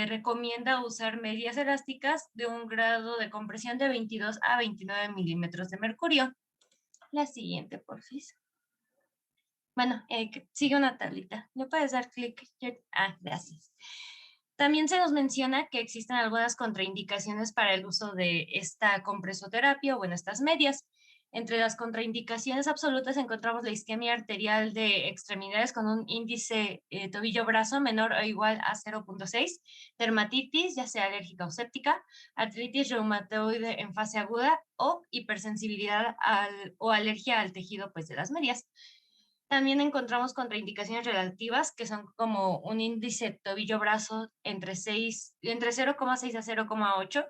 se recomienda usar medias elásticas de un grado de compresión de 22 a 29 milímetros de mercurio. La siguiente, porfis. Bueno, sigue una tablita. ¿Le puedes dar clic? Gracias. También se nos menciona que existen algunas contraindicaciones para el uso de esta compresoterapia o en estas medias. Entre las contraindicaciones absolutas encontramos la isquemia arterial de extremidades con un índice tobillo-brazo menor o igual a 0.6, dermatitis, ya sea alérgica o séptica, artritis reumatoide en fase aguda o hipersensibilidad o alergia al tejido pues, de las medias. También encontramos contraindicaciones relativas que son como un índice tobillo-brazo entre 0,6 a 0,8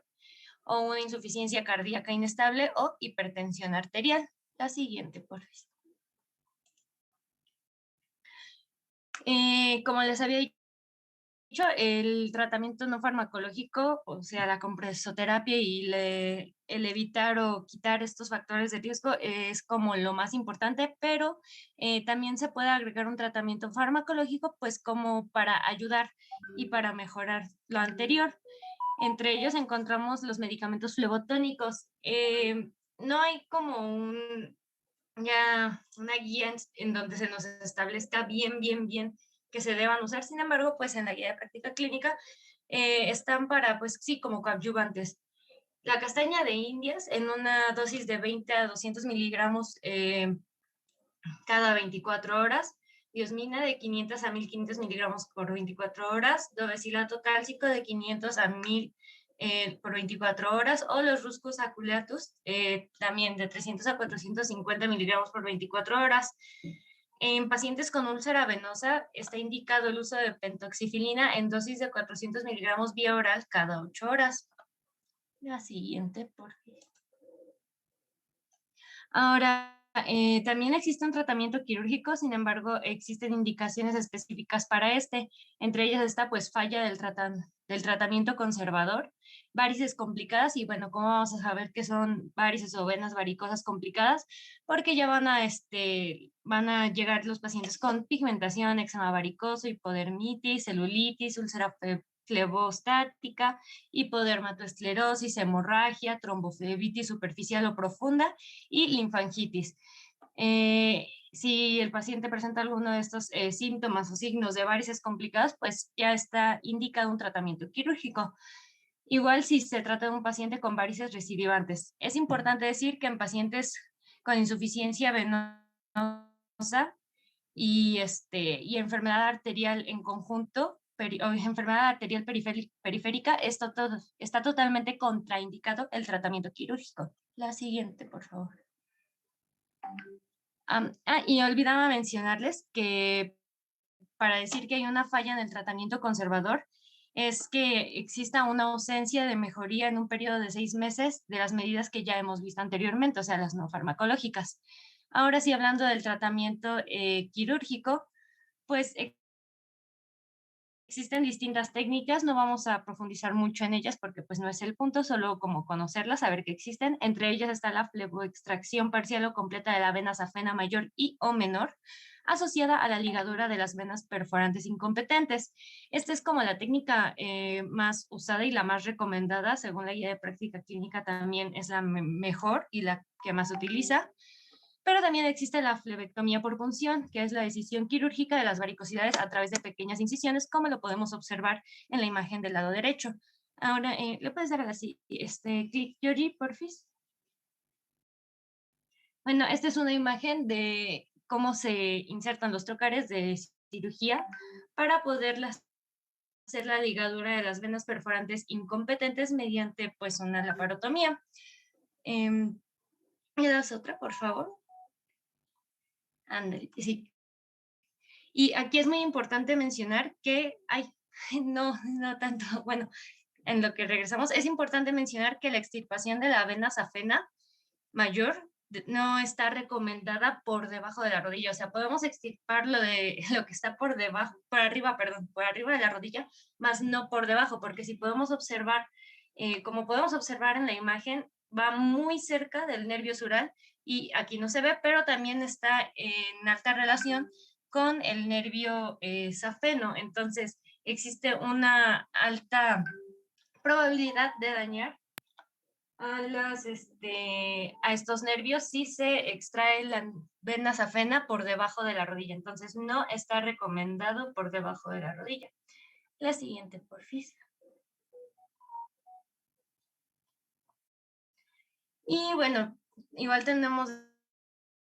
o una insuficiencia cardíaca inestable o hipertensión arterial. La siguiente, por favor. Como les había dicho, el tratamiento no farmacológico, o sea, la compresoterapia y el evitar o quitar estos factores de riesgo es como lo más importante, pero también se puede agregar un tratamiento farmacológico, pues como para ayudar y para mejorar lo anterior. Entre ellos encontramos los medicamentos flebotónicos. No hay como una guía en donde se nos establezca bien que se deban usar. Sin embargo, pues en la guía de práctica clínica están para, pues sí, como coadyuvantes. La castaña de Indias en una dosis de 20 a 200 miligramos cada 24 horas, diosmina de 500 a 1500 miligramos por 24 horas, dovecilato cálcico de 500 a 1000 por 24 horas, o los ruscos aculeatus, también de 300 a 450 miligramos por 24 horas. En pacientes con úlcera venosa está indicado el uso de pentoxifilina en dosis de 400 miligramos vía oral cada 8 horas. La siguiente, por favor. Ahora, también existe un tratamiento quirúrgico, sin embargo, existen indicaciones específicas para este. Entre ellas está, pues, falla del tratamiento conservador, varices complicadas, y bueno, ¿cómo vamos a saber qué son varices o venas varicosas complicadas? Porque ya van a llegar los pacientes con pigmentación, eczema varicoso, hipodermitis, celulitis, úlcera flebostática, hipodermatoesclerosis, hemorragia, tromboflebitis superficial o profunda y linfangitis. Si el paciente presenta alguno de estos síntomas o signos de varices complicadas, pues ya está indicado un tratamiento quirúrgico. Igual si se trata de un paciente con varices recidivantes. Es importante decir que en pacientes con insuficiencia venosa y enfermedad arterial en conjunto, o enfermedad arterial periférica, está totalmente contraindicado el tratamiento quirúrgico. La siguiente, por favor. Y olvidaba mencionarles que para decir que hay una falla en el tratamiento conservador es que exista una ausencia de mejoría en un periodo de 6 meses de las medidas que ya hemos visto anteriormente, o sea, las no farmacológicas. Ahora sí, hablando del tratamiento quirúrgico, pues existen distintas técnicas, no vamos a profundizar mucho en ellas porque pues no es el punto, solo como conocerlas, saber que existen. Entre ellas está la fleboextracción parcial o completa de la vena safena mayor y o menor, asociada a la ligadura de las venas perforantes incompetentes. Esta es como la técnica más usada y la más recomendada, según la guía de práctica clínica también es la mejor y la que más se utiliza. Pero también existe la flebectomía por punción, que es la decisión quirúrgica de las varicosidades a través de pequeñas incisiones, como lo podemos observar en la imagen del lado derecho. Ahora, ¿le puedes dar así clic, Georgie, porfis? Bueno, esta es una imagen de cómo se insertan los trocares de cirugía para poder hacer la ligadura de las venas perforantes incompetentes mediante pues una laparotomía. ¿Me das otra, por favor? Ándale, sí. Y aquí es muy importante mencionar que, no tanto, bueno, en lo que regresamos, es importante mencionar que la extirpación de la vena safena mayor no está recomendada por debajo de la rodilla, o sea, podemos extirpar lo que está por debajo, por arriba de la rodilla, más no por debajo, porque si podemos observar, como podemos observar en la imagen, va muy cerca del nervio sural y aquí no se ve, pero también está en alta relación con el nervio safeno. Entonces, existe una alta probabilidad de dañar a estos nervios si se extrae la vena safena por debajo de la rodilla. Entonces, no está recomendado por debajo de la rodilla. La siguiente, porfis. Y bueno, igual tenemos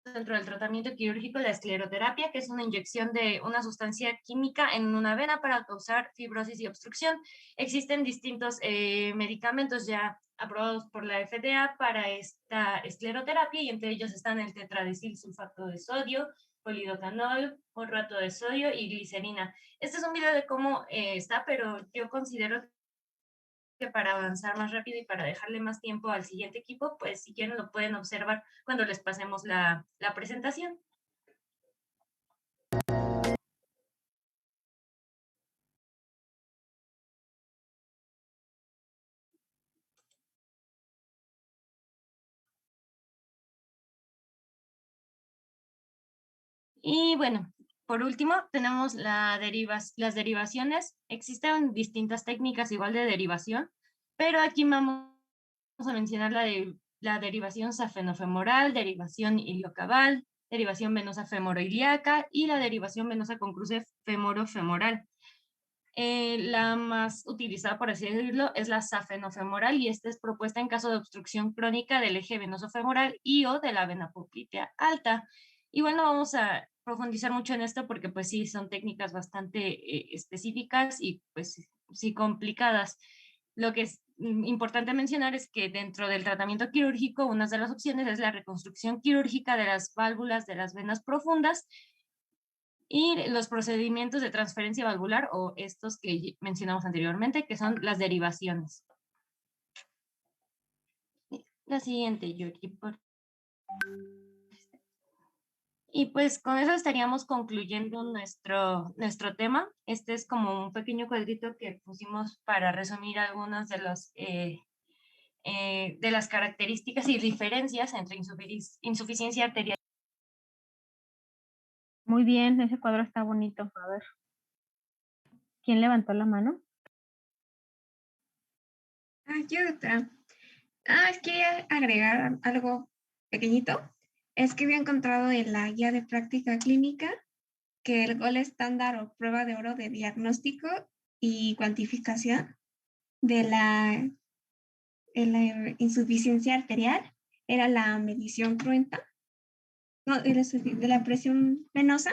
dentro del tratamiento quirúrgico la escleroterapia, que es una inyección de una sustancia química en una vena para causar fibrosis y obstrucción. Existen distintos medicamentos ya aprobados por la FDA para esta escleroterapia y entre ellos están el tetradesil sulfato de sodio, polidocanol, borrato de sodio y glicerina. Este es un video de cómo está, pero yo considero que para avanzar más rápido y para dejarle más tiempo al siguiente equipo, pues si quieren lo pueden observar cuando les pasemos la presentación. Y bueno, por último, tenemos las derivaciones. Existen distintas técnicas igual de derivación, pero aquí vamos a mencionar la derivación safenofemoral, derivación iliocabal, derivación venosa femoroiliaca y la derivación venosa con cruce femorofemoral. La más utilizada, por así decirlo, es la safenofemoral y esta es propuesta en caso de obstrucción crónica del eje venoso femoral y o de la vena poplitea alta. Igual no vamos a profundizar mucho en esto porque pues sí, son técnicas bastante específicas y pues sí complicadas. Lo que es importante mencionar es que dentro del tratamiento quirúrgico, una de las opciones es la reconstrucción quirúrgica de las válvulas de las venas profundas y los procedimientos de transferencia valvular o estos que mencionamos anteriormente, que son las derivaciones. La siguiente, Yuri. Y pues con eso estaríamos concluyendo nuestro tema. Este es como un pequeño cuadrito que pusimos para resumir algunas de las características y diferencias entre insuficiencia arterial. Muy bien, ese cuadro está bonito. A ver, ¿quién levantó la mano? Yo, doctora. Quería agregar algo pequeñito. Es que había encontrado en la guía de práctica clínica que el gol estándar o prueba de oro de diagnóstico y cuantificación de de la insuficiencia arterial era la medición cruenta, no, de la presión venosa,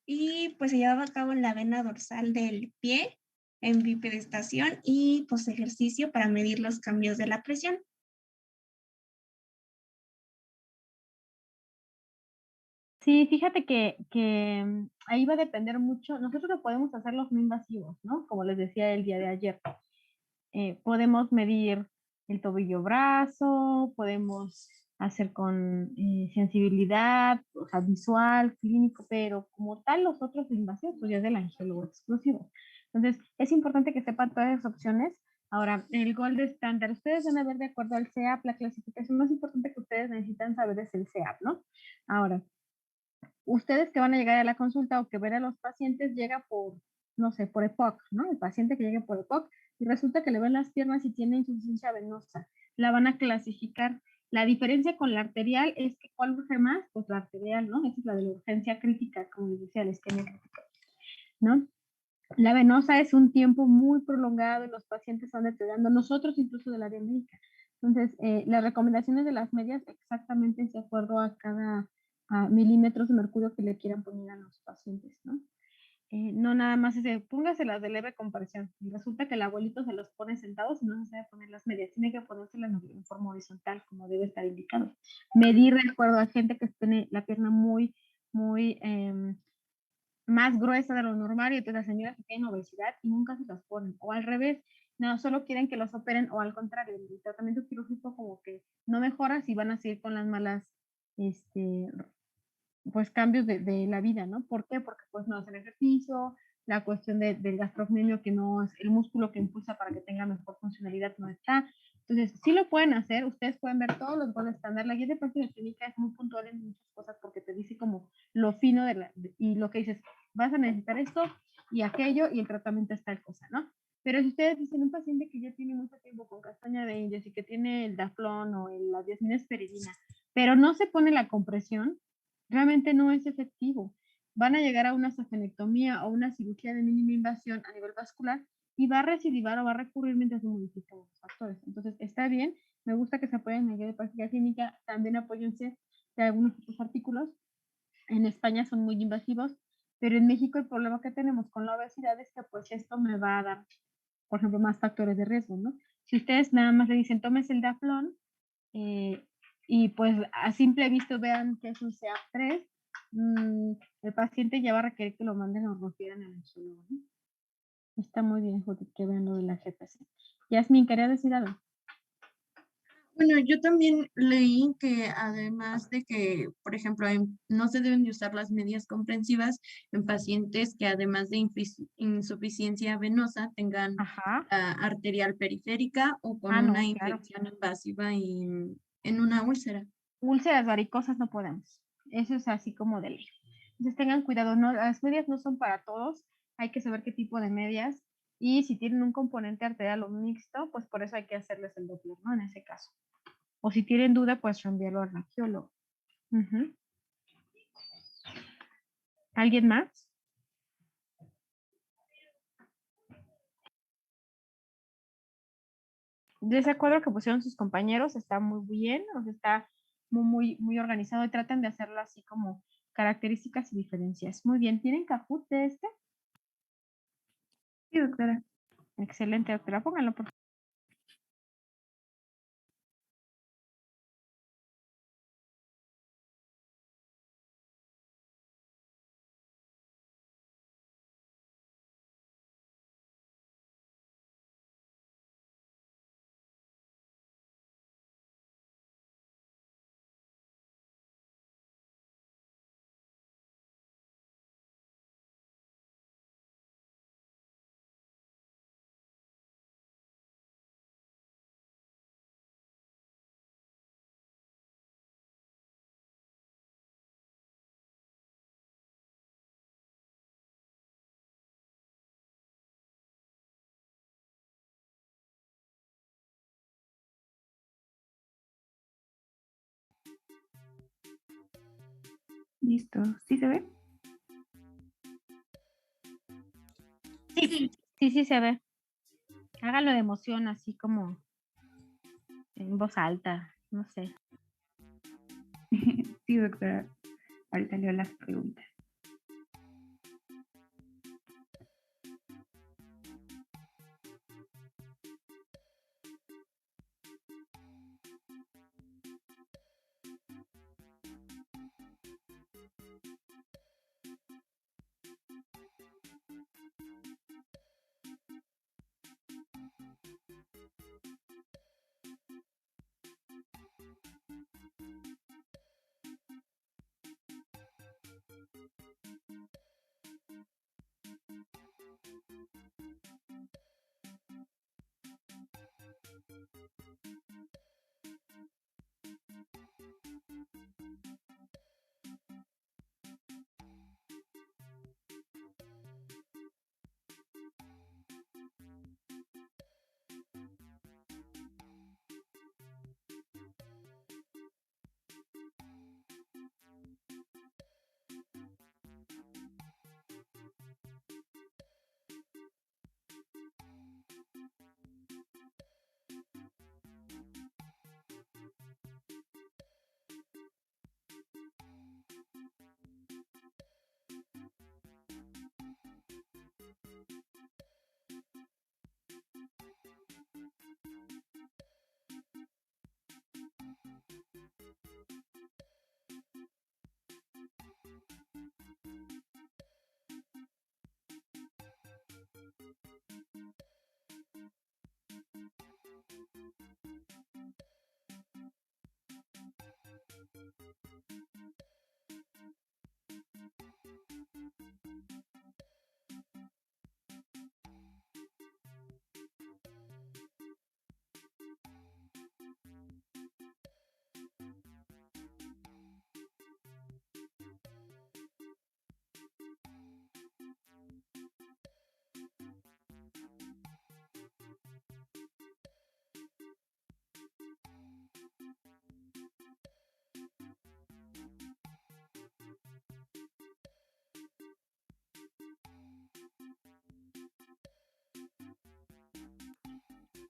y pues se llevaba a cabo en la vena dorsal del pie en bipedestación y post ejercicio para medir los cambios de la presión. Sí, fíjate que ahí va a depender mucho. Nosotros lo podemos hacer los no invasivos, ¿no? Como les decía el día de ayer. Podemos medir el tobillo-brazo, podemos hacer con sensibilidad, o sea, visual, clínico, pero como tal los otros invasivos, pues ya es del angiólogo exclusivo. Entonces, es importante que sepan todas esas opciones. Ahora, el gold estándar, ustedes van a ver de acuerdo al CEAP, la clasificación más importante que ustedes necesitan saber es el CEAP, ¿no? Ahora, ustedes que van a llegar a la consulta o que ver a los pacientes llega por, no sé, por EPOC, ¿no? El paciente que llega por EPOC y resulta que le ven las piernas y tiene insuficiencia venosa. La van a clasificar. La diferencia con la arterial es que ¿cuál urge más? Pues la arterial, ¿no? Esa es la de la urgencia crítica, como les decía, la isquemia crítica, ¿no? La venosa es un tiempo muy prolongado y los pacientes van deteriorando, nosotros incluso del área médica. Entonces, las recomendaciones de las medias exactamente es de acuerdo a cada milímetros de mercurio que le quieran poner a los pacientes, ¿no? No nada más es de, póngaselas de leve compresión. Y resulta que el abuelito se los pone sentados y no se sabe poner las medias. Tiene que ponérselas en forma horizontal, como debe estar indicado. Medir de acuerdo a gente que tiene la pierna muy más gruesa de lo normal y entonces las señoras que tienen obesidad y nunca se las ponen. O al revés, no solo quieren que los operen o al contrario, el tratamiento quirúrgico como que no mejora si van a seguir con las malas pues cambios de la vida, ¿no? ¿Por qué? Porque pues no hacen ejercicio, la cuestión del gastrocnemio que no es el músculo que impulsa para que tenga mejor funcionalidad no está. Entonces, sí lo pueden hacer, ustedes pueden ver todos los goles estándar. La guía de práctica clínica es muy puntual en muchas cosas porque te dice como lo fino y lo que dices, vas a necesitar esto y aquello, y el tratamiento es tal cosa, ¿no? Pero si ustedes dicen un paciente que ya tiene mucho tiempo con castaña de indios y que tiene el Daflón o la diosminespiridina, pero no se pone la compresión, realmente no es efectivo. Van a llegar a una safenectomía o una cirugía de mínima invasión a nivel vascular y va a recidivar o va a recurrir mientras se modifican los factores. Entonces, está bien, me gusta que se apoyen en la guía de práctica clínica, también apóyense de algunos otros artículos. En España son muy invasivos, pero en México el problema que tenemos con la obesidad es que pues esto me va a dar, por ejemplo, más factores de riesgo, ¿no? Si ustedes nada más le dicen, tómese el Daflón, y pues a simple vista vean que es un CA3, el paciente ya va a requerir que lo manden o lo refieran al nefrólogo, ¿no? Está muy bien, Judith, que vean lo de la GPC. Yasmin, ¿quería decir algo? Bueno, yo también leí que además de que, por ejemplo, no se deben de usar las medias comprensivas en pacientes que además de insuficiencia venosa tengan Ajá. arterial periférica o con No, una claro. infección invasiva en una úlcera. Úlceras varicosas no podemos. Eso es así como de ley. Entonces tengan cuidado, no, las medias no son para todos. Hay que saber qué tipo de medias. Y si tienen un componente arterial o mixto, pues por eso hay que hacerles el Doppler, ¿no? En ese caso. O si tienen duda, pues reenviarlo al radiólogo. ¿Alguien más? De ese cuadro que pusieron sus compañeros está muy bien, o sea, está muy organizado y tratan de hacerlo así como características y diferencias. Muy bien, ¿tienen Kahoot de este? Sí, doctora. Excelente, doctora, pónganlo por favor. Listo. ¿Sí se ve? Sí se ve. Hágalo de emoción, así como en voz alta, no sé. Sí, doctora. Ahorita leo las preguntas.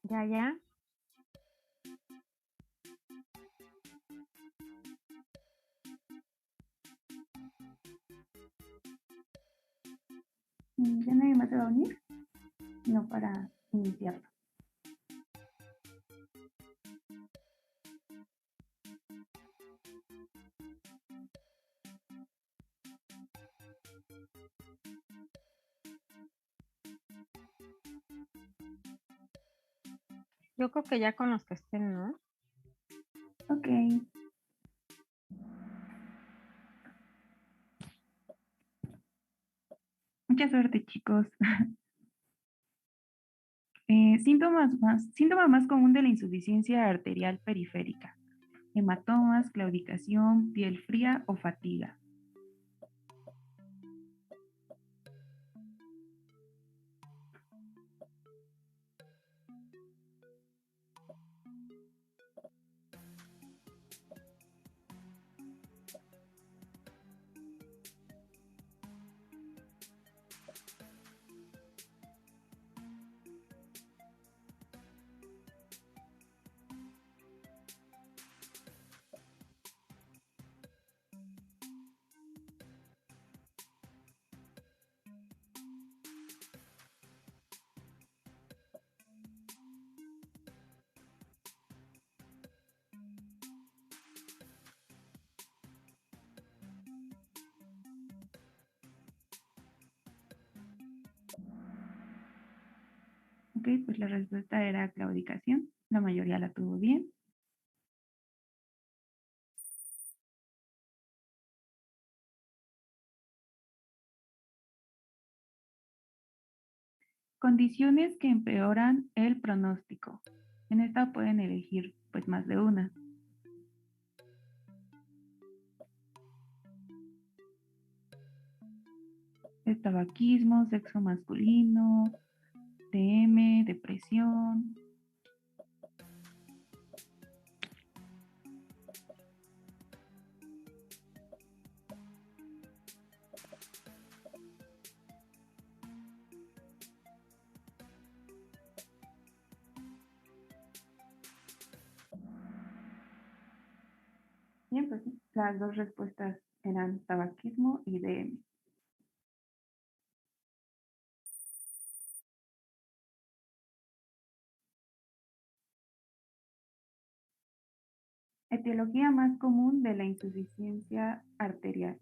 Ya. ¿Ya nadie más se va a unir? No, para iniciarlo. Yo creo que ya con los que estén, ¿no? Ok. Mucha suerte, chicos. Síntoma más común de la insuficiencia arterial periférica: hematomas, claudicación, piel fría o fatiga. Ok, pues la respuesta era claudicación. La mayoría la tuvo bien. Condiciones que empeoran el pronóstico. En esta pueden elegir pues más de una. El tabaquismo, sexo masculino, DM, depresión. Bien, pues sí, las dos respuestas eran tabaquismo y DM. Etiología más común de la insuficiencia arterial: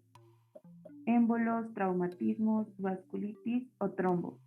émbolos, traumatismos, vasculitis o trombos.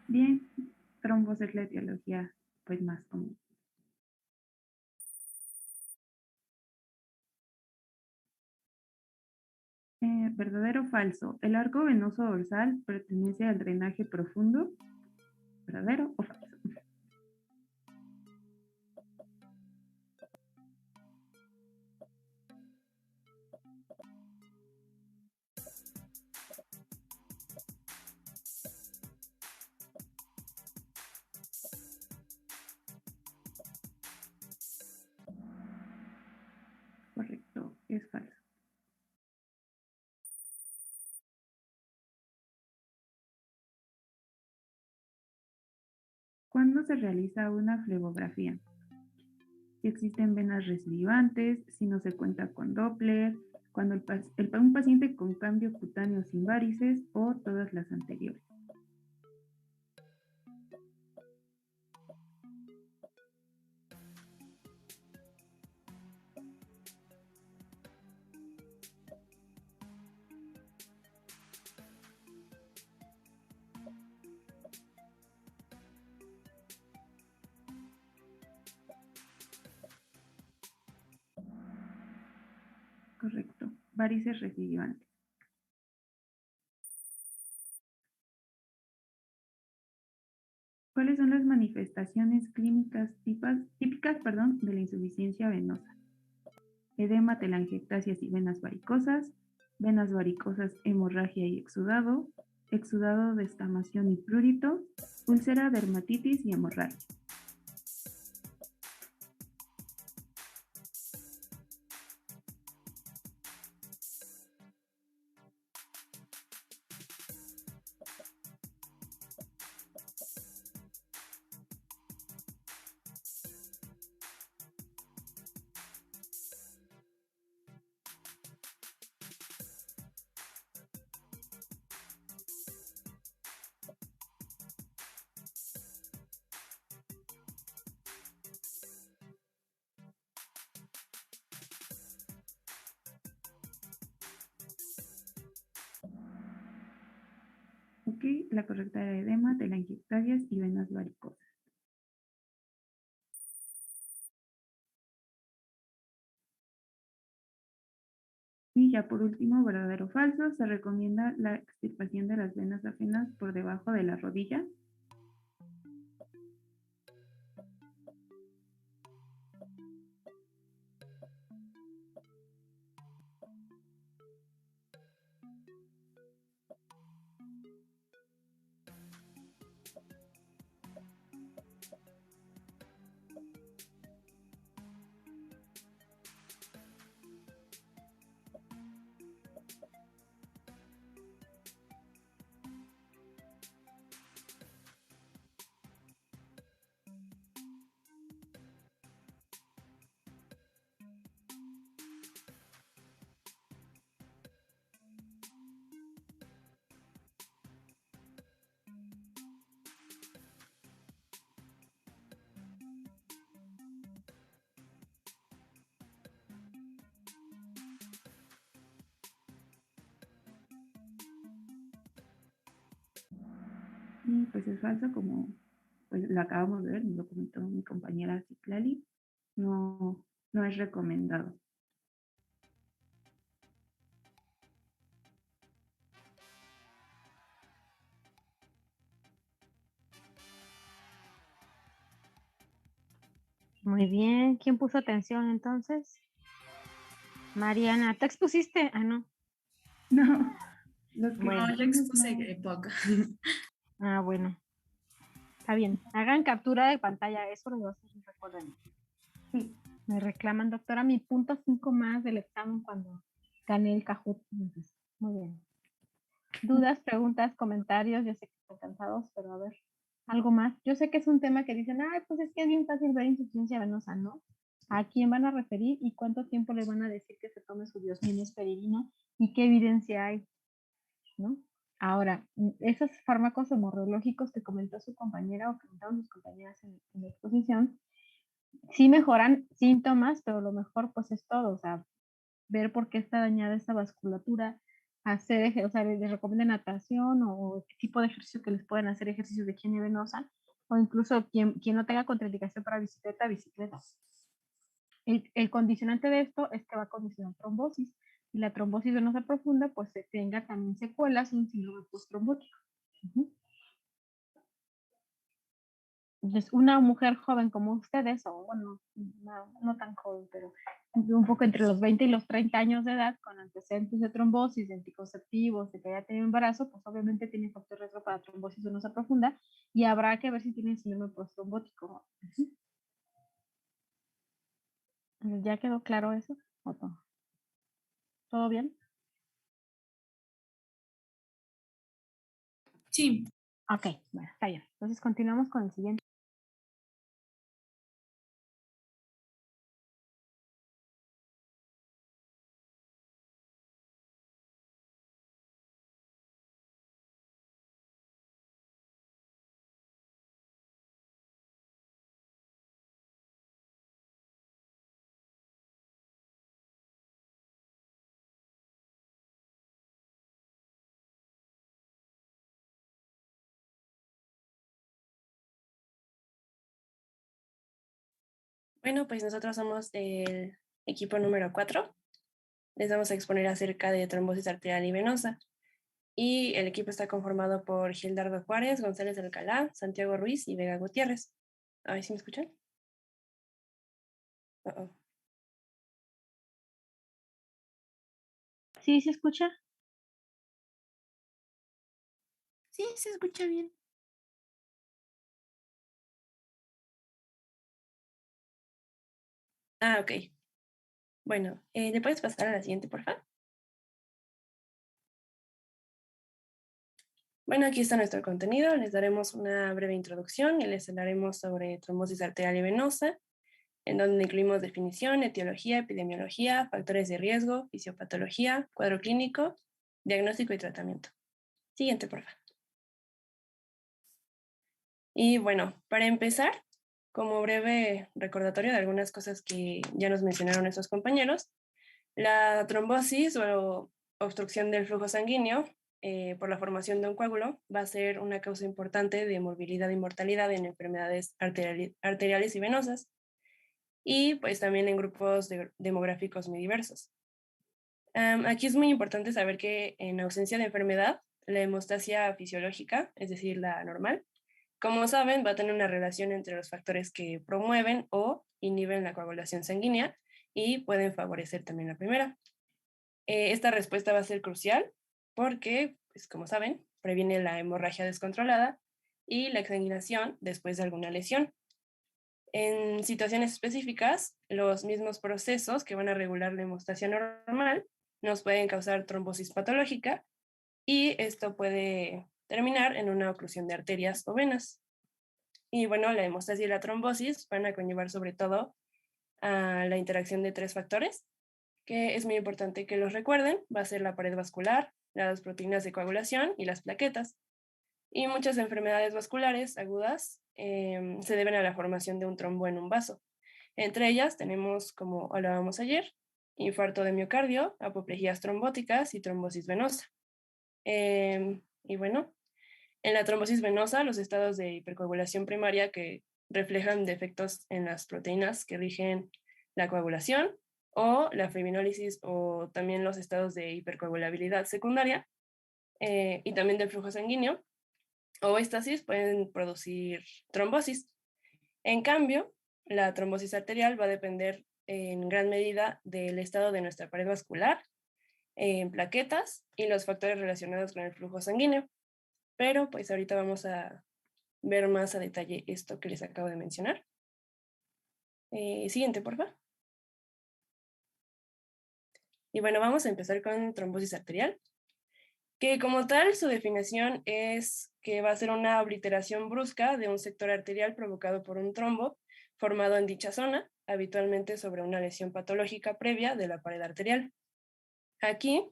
Bien, trombos es la etiología pues más común. ¿Verdadero o falso? ¿El arco venoso dorsal pertenece al drenaje profundo? ¿Verdadero o falso? Correcto, es falso. ¿Cuándo se realiza una flebografía? Si existen venas recidivantes, si no se cuenta con Doppler, cuando un paciente con cambio cutáneo sin varices o todas las anteriores. Correcto, varices recidivantes. ¿Cuáles son las manifestaciones clínicas típicas típicas, perdón, de la insuficiencia venosa. Edema, telangiectasias y venas varicosas, hemorragia y exudado, exudado, descamación y prurito, úlcera, dermatitis y hemorragia. Ok, la correcta era edema, telangiectasias y venas varicosas. Y ya por último, verdadero o falso, se recomienda la extirpación de las venas ajenas por debajo de la rodilla. Y pues es falso, como pues lo acabamos de ver, lo comentó mi compañera Citlali, no es recomendado. Muy bien. ¿Quién puso atención entonces? Mariana, ¿te expusiste? Ah, no. No, los que Bueno. No, yo expuse poco. Ah, bueno. Está bien. Hagan captura de pantalla. Eso lo vas a hacer, recuerden. Sí. Me reclaman, doctora, mi punto 5 más del examen cuando gané el Kahoot. Entonces, muy bien. Dudas, preguntas, comentarios. Yo sé que están cansados, pero a ver, algo más. Yo sé que es un tema que dicen, ay, pues es que es bien fácil ver insuficiencia venosa, ¿no? ¿A quién van a referir y cuánto tiempo le van a decir que se tome su diosminespiridina y qué evidencia hay, ¿no? Ahora, esos fármacos hemorrológicos que comentó su compañera o comentaron sus compañeras en la exposición, sí mejoran síntomas, pero lo mejor pues es todo, o sea, ver por qué está dañada esa vasculatura, hacer, o sea, les recomiendan natación o qué tipo de ejercicio que les pueden hacer, ejercicios de higiene venosa, o incluso quien no tenga contraindicación para bicicleta. El condicionante de esto es que va a condicionar trombosis, y la trombosis venosa profunda pues se tenga también secuelas, un síndrome posttrombótico. Entonces, una mujer joven como ustedes, o bueno, no tan joven, pero un poco entre los 20 y los 30 años de edad, con antecedentes de trombosis, de anticonceptivos, de que haya tenido embarazo, pues obviamente tiene factor riesgo para trombosis venosa profunda y habrá que ver si tiene síndrome posttrombótico. ¿Ya quedó claro eso? ¿O todo? ¿Todo bien? Sí. Ok, bueno, está bien. Entonces continuamos con el siguiente. Bueno, pues nosotros somos el equipo número 4. Les vamos a exponer acerca de trombosis arterial y venosa. Y el equipo está conformado por Gildardo Juárez, González Alcalá, Santiago Ruiz y Vega Gutiérrez. A ver si me escuchan. Uh-oh. ¿Sí se escucha? Sí, se escucha bien. Ah, ok. Bueno, ¿le puedes pasar a la siguiente, por favor? Bueno, aquí está nuestro contenido. Les daremos una breve introducción y les hablaremos sobre trombosis arterial y venosa, en donde incluimos definición, etiología, epidemiología, factores de riesgo, fisiopatología, cuadro clínico, diagnóstico y tratamiento. Siguiente, por favor. Y bueno, para empezar, como breve recordatorio de algunas cosas que ya nos mencionaron nuestros compañeros, la trombosis o obstrucción del flujo sanguíneo por la formación de un coágulo va a ser una causa importante de morbilidad y mortalidad en enfermedades arteriales y venosas, y pues también en grupos demográficos muy diversos. Aquí es muy importante saber que en ausencia de enfermedad, la hemostasia fisiológica, es decir, la normal, como saben, va a tener una relación entre los factores que promueven o inhiben la coagulación sanguínea y pueden favorecer también la primera. Esta respuesta va a ser crucial porque, pues, como saben, previene la hemorragia descontrolada y la exsanguinación después de alguna lesión. En situaciones específicas, los mismos procesos que van a regular la hemostasia normal nos pueden causar trombosis patológica y esto puede terminar en una oclusión de arterias o venas. Y bueno, la hemostasia y la trombosis van a conllevar sobre todo a la interacción de tres factores, que es muy importante que los recuerden. Va a ser la pared vascular, las proteínas de coagulación y las plaquetas. Y muchas enfermedades vasculares agudas se deben a la formación de un trombo en un vaso. Entre ellas tenemos, como hablábamos ayer, infarto de miocardio, apoplejías trombóticas y trombosis venosa. Y bueno, en la trombosis venosa, los estados de hipercoagulación primaria que reflejan defectos en las proteínas que rigen la coagulación, o la fibrinólisis, o también los estados de hipercoagulabilidad secundaria, y también del flujo sanguíneo, o éstasis, pueden producir trombosis. En cambio, la trombosis arterial va a depender en gran medida del estado de nuestra pared vascular, en plaquetas y los factores relacionados con el flujo sanguíneo. Pero pues ahorita vamos a ver más a detalle esto que les acabo de mencionar. Siguiente, por favor. Y bueno, vamos a empezar con trombosis arterial, que como tal su definición es que va a ser una obliteración brusca de un sector arterial provocado por un trombo formado en dicha zona, habitualmente sobre una lesión patológica previa de la pared arterial. Aquí,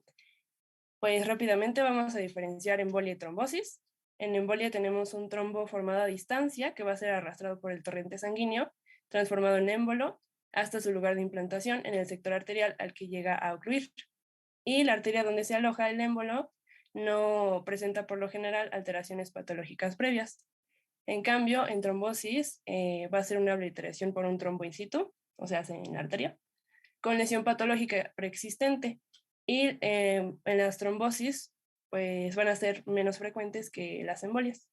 pues rápidamente vamos a diferenciar embolia y trombosis. En embolia tenemos un trombo formado a distancia que va a ser arrastrado por el torrente sanguíneo, transformado en émbolo, hasta su lugar de implantación en el sector arterial al que llega a ocluir. Y la arteria donde se aloja el émbolo no presenta por lo general alteraciones patológicas previas. En cambio, en trombosis va a ser una obliteración por un trombo in situ, o sea, en la arteria, con lesión patológica preexistente. Y en las trombosis, pues van a ser menos frecuentes que las embolias.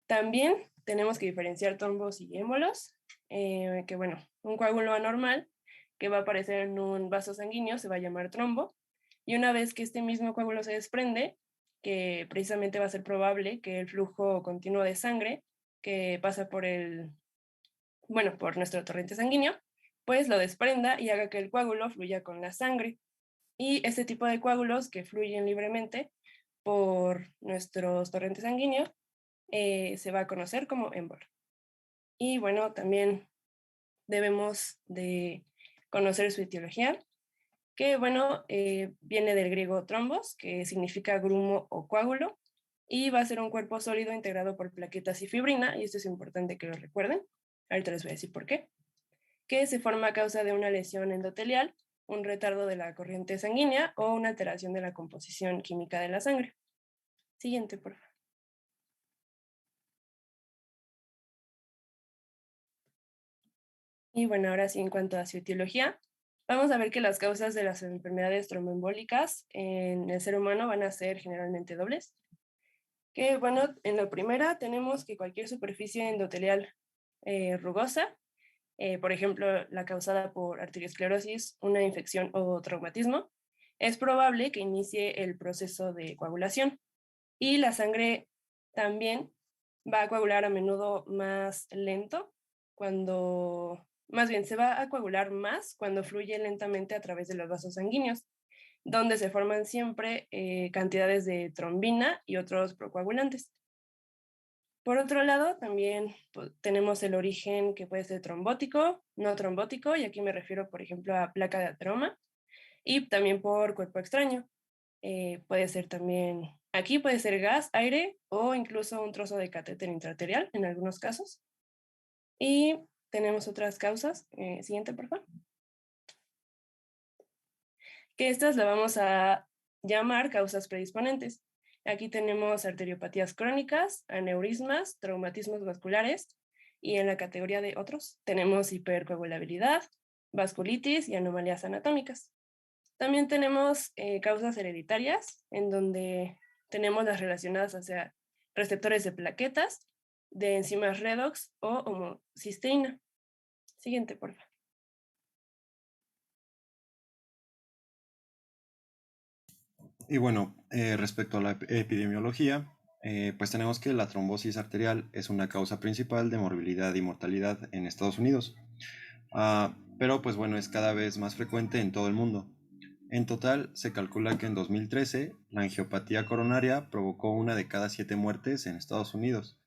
También tenemos que diferenciar trombos y émbolos, que bueno, un coágulo anormal que va a aparecer en un vaso sanguíneo se va a llamar trombo, y una vez que este mismo coágulo se desprende, que precisamente va a ser probable que el flujo continuo de sangre que pasa por por nuestro torrente sanguíneo, pues lo desprenda y haga que el coágulo fluya con la sangre. Y este tipo de coágulos que fluyen libremente por nuestros torrentes sanguíneos se va a conocer como émbolo. Y bueno, también debemos de conocer su etiología, que bueno, viene del griego trombos, que significa grumo o coágulo, y va a ser un cuerpo sólido integrado por plaquetas y fibrina, y esto es importante que lo recuerden, ahorita les voy a decir por qué, que se forma a causa de una lesión endotelial, un retardo de la corriente sanguínea o una alteración de la composición química de la sangre. Siguiente, por favor. Y bueno, ahora sí, en cuanto a su etiología, vamos a ver que las causas de las enfermedades tromboembólicas en el ser humano van a ser generalmente dobles. Que bueno, en la primera tenemos que cualquier superficie endotelial rugosa por ejemplo, la causada por arteriosclerosis, una infección o traumatismo, es probable que inicie el proceso de coagulación. Y la sangre también va a coagular a menudo más lento más bien se va a coagular más cuando fluye lentamente a través de los vasos sanguíneos, donde se forman siempre cantidades de trombina y otros procoagulantes. Por otro lado, también tenemos el origen que puede ser trombótico, no trombótico, y aquí me refiero, por ejemplo, a placa de ateroma, y también por cuerpo extraño. Puede ser también, aquí puede ser gas, aire o incluso un trozo de catéter intraarterial en algunos casos. Y tenemos otras causas. Siguiente, por favor. Que estas la vamos a llamar causas predisponentes. Aquí tenemos arteriopatías crónicas, aneurismas, traumatismos vasculares y en la categoría de otros tenemos hipercoagulabilidad, vasculitis y anomalías anatómicas. También tenemos causas hereditarias en donde tenemos las relacionadas hacia receptores de plaquetas, de enzimas redox o homocisteína. Siguiente, por favor. Y bueno, respecto a la epidemiología, pues tenemos que la trombosis arterial es una causa principal de morbilidad y mortalidad en Estados Unidos. Pero pues bueno, es cada vez más frecuente en todo el mundo. En total, se calcula que en 2013 la angiopatía coronaria provocó 1 de cada 7 muertes en Estados Unidos.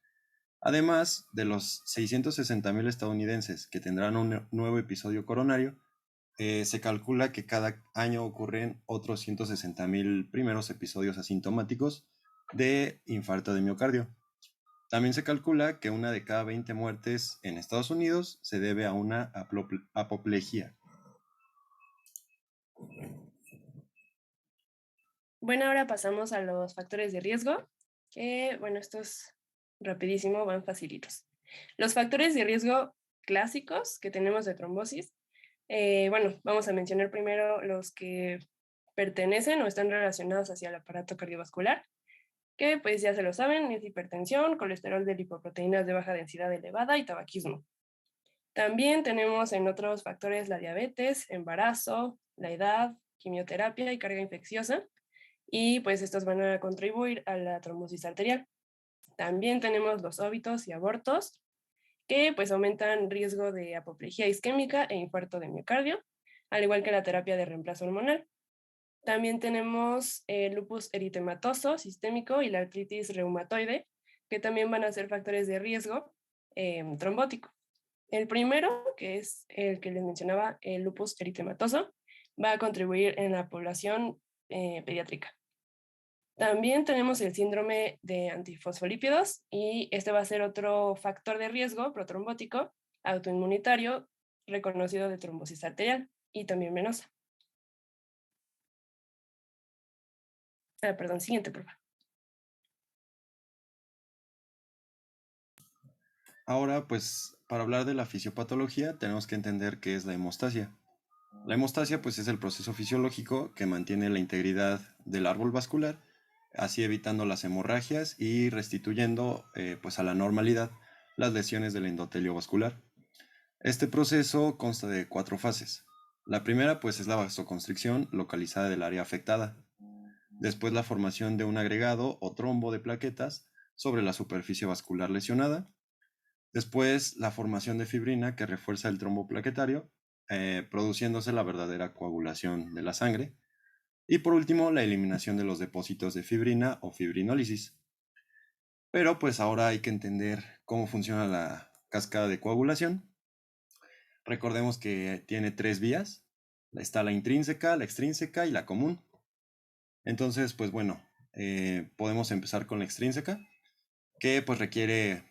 Además de los 660,000 estadounidenses que tendrán un nuevo episodio coronario, se calcula que cada año ocurren otros 160,000 primeros episodios asintomáticos de infarto de miocardio. También se calcula que 1 de cada 20 muertes en Estados Unidos se debe a una apoplejía. Bueno, ahora pasamos a los factores de riesgo, que bueno, estos rapidísimo, van facilitos. Los factores de riesgo clásicos que tenemos de trombosis, bueno, vamos a mencionar primero los que pertenecen o están relacionados hacia el aparato cardiovascular, que pues ya se lo saben, es hipertensión, colesterol de lipoproteínas de baja densidad elevada y tabaquismo. También tenemos en otros factores la diabetes, embarazo, la edad, quimioterapia y carga infecciosa, y pues estos van a contribuir a la trombosis arterial. También tenemos los óbitos y abortos, que pues aumentan riesgo de apoplejía isquémica e infarto de miocardio, al igual que la terapia de reemplazo hormonal. También tenemos el lupus eritematoso sistémico y la artritis reumatoide, que también van a ser factores de riesgo trombótico. El primero, que es el que les mencionaba, el lupus eritematoso, va a contribuir en la población pediátrica. También tenemos el síndrome de antifosfolípidos y este va a ser otro factor de riesgo protrombótico autoinmunitario reconocido de trombosis arterial y también venosa. Perdón, siguiente, por favor. Ahora, pues, para hablar de la fisiopatología, tenemos que entender qué es la hemostasia. La hemostasia, pues, es el proceso fisiológico que mantiene la integridad del árbol vascular, así evitando las hemorragias y restituyendo, pues, a la normalidad las lesiones del endotelio vascular. Este proceso consta de 4 fases. La primera, pues, es la vasoconstricción localizada del área afectada. Después, la formación de un agregado o trombo de plaquetas sobre la superficie vascular lesionada. Después, la formación de fibrina que refuerza el trombo plaquetario, produciéndose la verdadera coagulación de la sangre. Y por último, la eliminación de los depósitos de fibrina o fibrinólisis. Pero pues ahora hay que entender cómo funciona la cascada de coagulación. Recordemos que tiene 3 vías. Está la intrínseca, la extrínseca y la común. Entonces, pues bueno, podemos empezar con la extrínseca, que pues requiere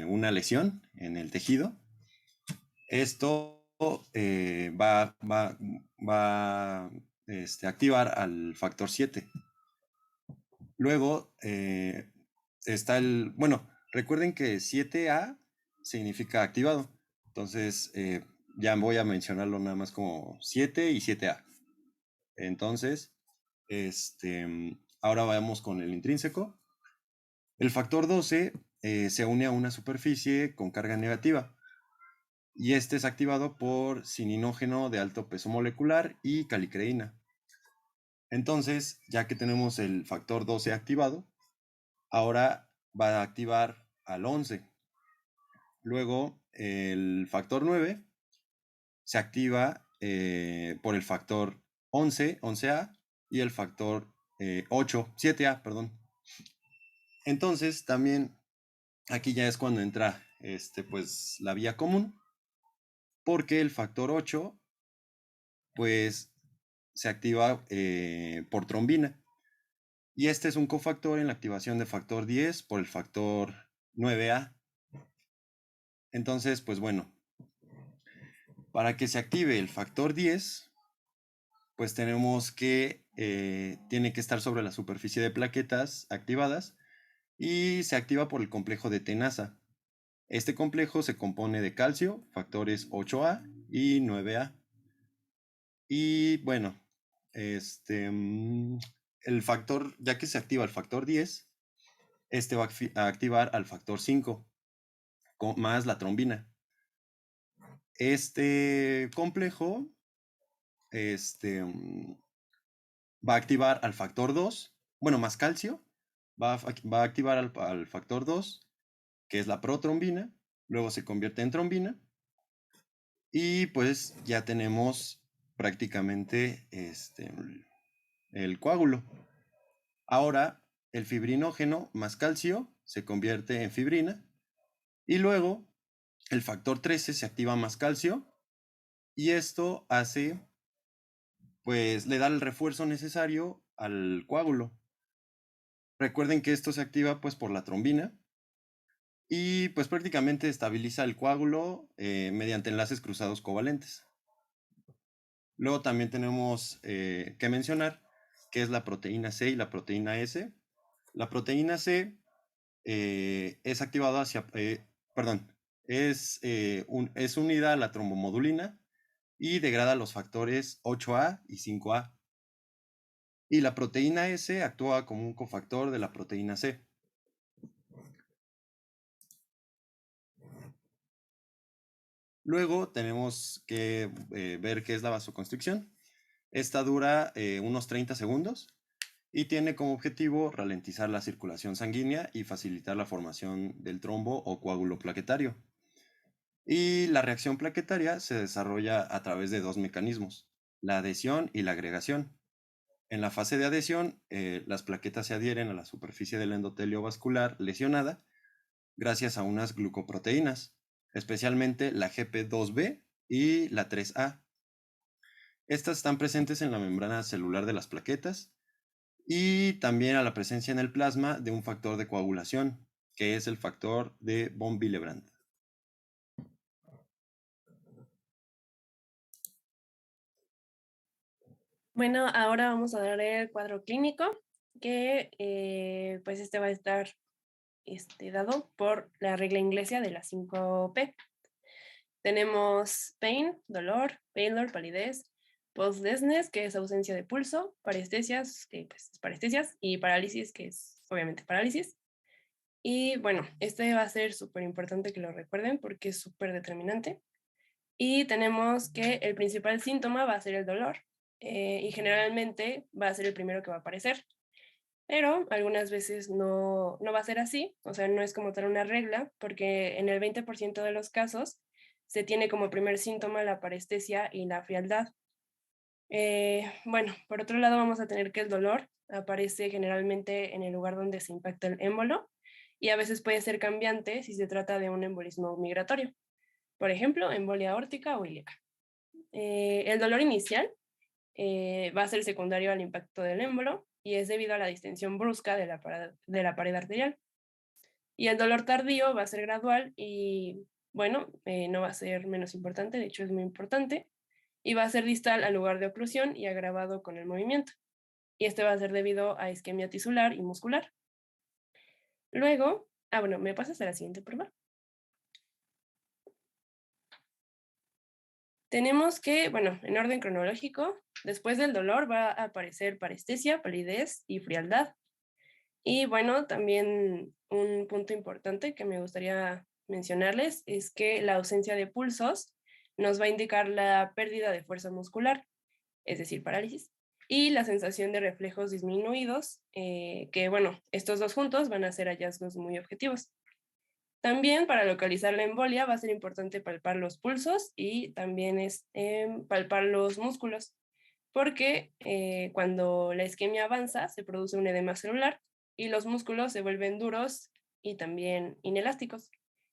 una lesión en el tejido. Esto va a activar al factor 7. Luego está bueno, recuerden que 7A significa activado. Entonces, ya voy a mencionarlo nada más como 7 y 7A. Entonces, ahora vamos con el intrínseco. El factor 12 se une a una superficie con carga negativa. y este es activado por cininógeno de alto peso molecular y calicreína. Entonces, ya que tenemos el factor 12 activado, ahora va a activar al 11. Luego, el factor 9 se activa por el factor 11, 11A, y el factor 8, 7A, perdón. Entonces, también aquí ya es cuando entra pues, la vía común, porque el factor 8 pues, se activa por trombina. Y este es un cofactor en la activación de factor 10 por el factor 9A. Entonces, pues bueno, para que se active el factor 10, pues tenemos que tiene que estar sobre la superficie de plaquetas activadas y se activa por el complejo de tenaza. Este complejo se compone de calcio, factores 8A y 9A. Y bueno, el factor, ya que se activa el factor 10, este va a activar al factor 5 más la trombina. Este complejo va a activar al factor 2, bueno, más calcio, va a activar al factor 2, que es la protrombina, luego se convierte en trombina, y pues ya tenemos prácticamente el coágulo. Ahora, el fibrinógeno más calcio se convierte en fibrina, y luego el factor 13 se activa más calcio, y esto hace, pues le da el refuerzo necesario al coágulo. Recuerden que esto se activa pues por la trombina y pues prácticamente estabiliza el coágulo mediante enlaces cruzados covalentes. Luego también tenemos que mencionar que es la proteína C y la proteína S. La proteína C es activada es unida a la trombomodulina y degrada los factores 8A y 5A. Y la proteína S actúa como un cofactor de la proteína C. Luego tenemos que ver qué es la vasoconstricción. Esta dura unos 30 segundos y tiene como objetivo ralentizar la circulación sanguínea y facilitar la formación del trombo o coágulo plaquetario. Y la reacción plaquetaria se desarrolla a través de dos mecanismos, la adhesión y la agregación. En la fase de adhesión, las plaquetas se adhieren a la superficie del endotelio vascular lesionada gracias a unas glucoproteínas, especialmente la GP2B y la 3A. Estas están presentes en la membrana celular de las plaquetas y también a la presencia en el plasma de un factor de coagulación, que es el factor de von Willebrand. Bueno, ahora vamos a dar el cuadro clínico, que pues este va a estar dado por la regla inglesa de las 5P. Tenemos pain, dolor, pallor, palidez, pulselessness, que es ausencia de pulso, parestesias, que pues es parestesias, y parálisis, que es obviamente parálisis. Y bueno, va a ser súper importante que lo recuerden porque es súper determinante. Y tenemos que el principal síntoma va a ser el dolor y generalmente va a ser el primero que va a aparecer. Pero algunas veces no va a ser así, o sea, no es como tal una regla, porque en el 20% de los casos se tiene como primer síntoma la parestesia y la frialdad. Bueno, por otro lado vamos a tener que el dolor aparece generalmente en el lugar donde se impacta el émbolo y a veces puede ser cambiante si se trata de un embolismo migratorio, por ejemplo, embolia aórtica o ilíaca. El dolor inicial va a ser secundario al impacto del émbolo y es debido a la distensión brusca de la pared arterial. Y el dolor tardío va a ser gradual y, bueno, no va a ser menos importante, de hecho es muy importante, y va a ser distal al lugar de oclusión y agravado con el movimiento. Y este va a ser debido a isquemia tisular y muscular. Luego, bueno, ¿me pasas a la siguiente prueba? Tenemos que, bueno, en orden cronológico, después del dolor va a aparecer parestesia, palidez y frialdad. Y bueno, también un punto importante que me gustaría mencionarles es que la ausencia de pulsos nos va a indicar la pérdida de fuerza muscular, es decir, parálisis, y la sensación de reflejos disminuidos, que bueno, estos dos juntos van a ser hallazgos muy objetivos. También para localizar la embolia va a ser importante palpar los pulsos y también palpar los músculos, porque cuando la isquemia avanza se produce un edema celular y los músculos se vuelven duros y también inelásticos,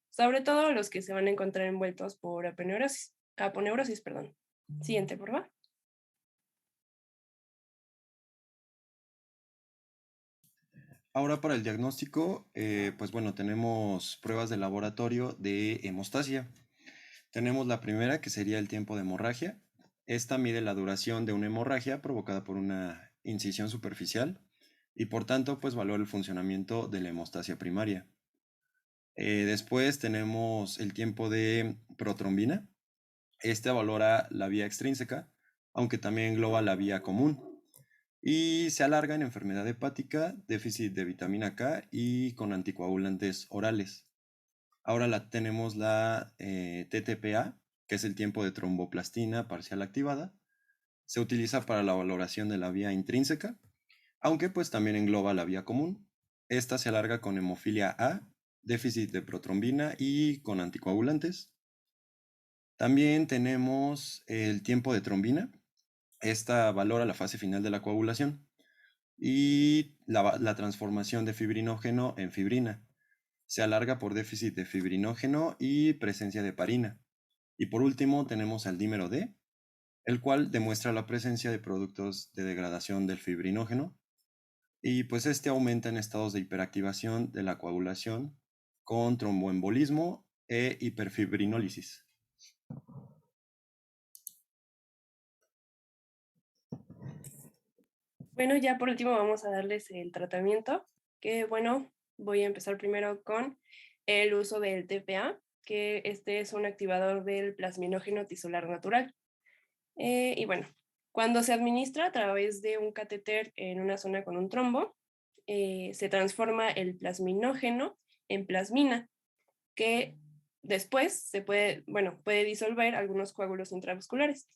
sobre todo los que se van a encontrar envueltos por aponeurosis. Siguiente, por favor. Ahora para el diagnóstico, pues bueno, tenemos pruebas de laboratorio de hemostasia. Tenemos la primera, que sería el tiempo de hemorragia. Esta mide la duración de una hemorragia provocada por una incisión superficial y por tanto pues valora el funcionamiento de la hemostasia primaria. Después tenemos el tiempo de protrombina. Este valora la vía extrínseca, aunque también engloba la vía común. Y se alarga en enfermedad hepática, déficit de vitamina K y con anticoagulantes orales. Ahora tenemos la TTPA, que es el tiempo de tromboplastina parcial activada. Se utiliza para la valoración de la vía intrínseca, aunque pues también engloba la vía común. Esta se alarga con hemofilia A, déficit de protrombina y con anticoagulantes. También tenemos el tiempo de trombina. Esta valora la fase final de la coagulación y la transformación de fibrinógeno en fibrina. Se alarga por déficit de fibrinógeno y presencia de heparina. Y por último tenemos al dímero D, el cual demuestra la presencia de productos de degradación del fibrinógeno y pues este aumenta en estados de hiperactivación de la coagulación con tromboembolismo e hiperfibrinólisis. Bueno, ya por último vamos a darles el tratamiento, que bueno, voy a empezar primero con el uso del TPA, que este es un activador del plasminógeno tisular natural. Y bueno, cuando se administra a través de un catéter en una zona con un trombo, se transforma el plasminógeno en plasmina, que después puede disolver algunos coágulos intravasculares.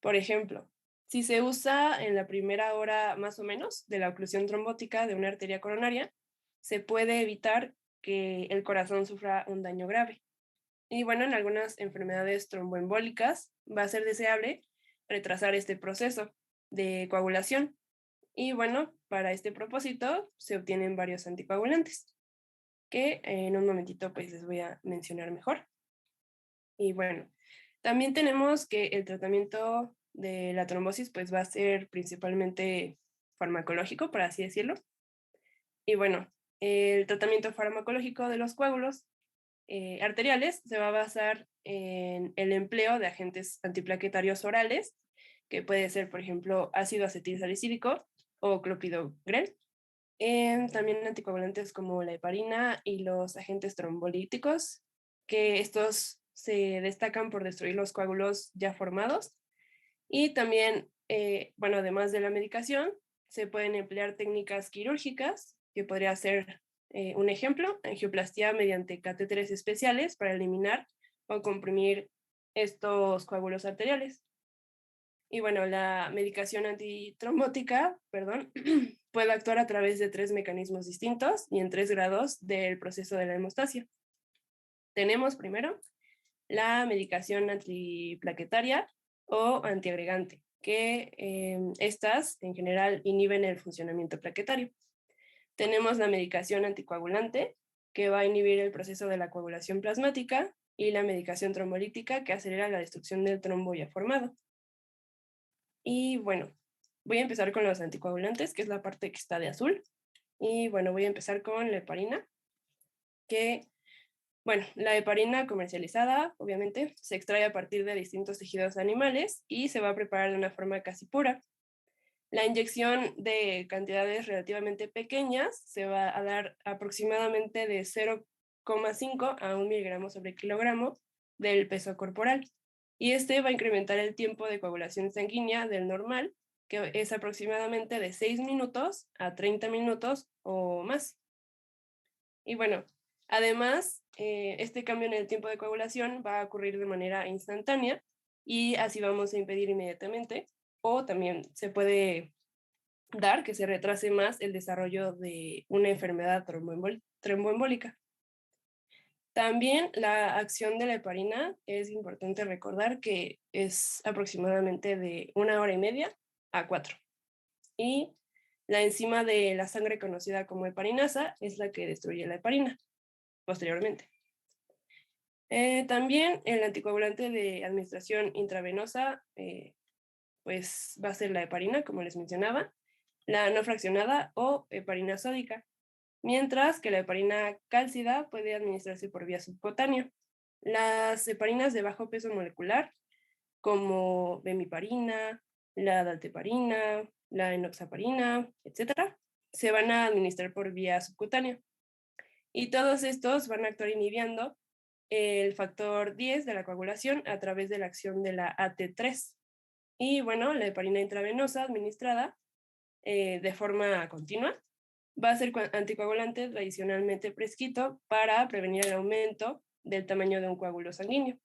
Por ejemplo, si se usa en la primera hora más o menos de la oclusión trombótica de una arteria coronaria, se puede evitar que el corazón sufra un daño grave. Y bueno, en algunas enfermedades tromboembólicas va a ser deseable retrasar este proceso de coagulación. Y bueno, para este propósito se obtienen varios anticoagulantes, que en un momentito pues les voy a mencionar mejor. Y bueno, también tenemos que el tratamiento de la trombosis pues va a ser principalmente farmacológico, por así decirlo. Y bueno, el tratamiento farmacológico de los coágulos arteriales se va a basar en el empleo de agentes antiplaquetarios orales, que puede ser, por ejemplo, ácido acetilsalicílico o clopidogrel. También anticoagulantes como la heparina y los agentes trombolíticos, que estos se destacan por destruir los coágulos ya formados. Y también, bueno, además de la medicación, se pueden emplear técnicas quirúrgicas, que podría ser un ejemplo, angioplastía mediante catéteres especiales para eliminar o comprimir estos coágulos arteriales. Y bueno, la medicación antitrombótica, puede actuar a través de 3 mecanismos distintos y en 3 grados del proceso de la hemostasia. Tenemos primero la medicación antiplaquetaria o antiagregante, que estas en general inhiben el funcionamiento plaquetario. Tenemos la medicación anticoagulante, que va a inhibir el proceso de la coagulación plasmática, y la medicación trombolítica, que acelera la destrucción del trombo ya formado. Y bueno, voy a empezar con los anticoagulantes, que es la parte que está de azul. Y bueno, voy a empezar con la heparina, que, bueno, la heparina comercializada, obviamente, se extrae a partir de distintos tejidos animales y se va a preparar de una forma casi pura. La inyección de cantidades relativamente pequeñas se va a dar aproximadamente de 0,5 a 1 miligramo sobre kilogramo del peso corporal. Y este va a incrementar el tiempo de coagulación sanguínea del normal, que es aproximadamente de 6 minutos a 30 minutos o más. Y bueno, Además, este cambio en el tiempo de coagulación va a ocurrir de manera instantánea y así vamos a impedir inmediatamente, o también se puede dar que se retrase más el desarrollo de una enfermedad tromboembólica. También la acción de la heparina es importante recordar que es aproximadamente de 1 hora y media a 4. Y la enzima de la sangre conocida como heparinasa es la que destruye la heparina posteriormente. También el anticoagulante de administración intravenosa pues va a ser la heparina, como les mencionaba, la no fraccionada o heparina sódica, mientras que la heparina cálcida puede administrarse por vía subcutánea. Las heparinas de bajo peso molecular, como bemiparina, la dalteparina, la enoxaparina, etc., se van a administrar por vía subcutánea. Y todos estos van a actuar inhibiendo el factor 10 de la coagulación a través de la acción de la AT3. Y bueno, la heparina intravenosa administrada de forma continua va a ser anticoagulante tradicionalmente prescrito para prevenir el aumento del tamaño de un coágulo sanguíneo.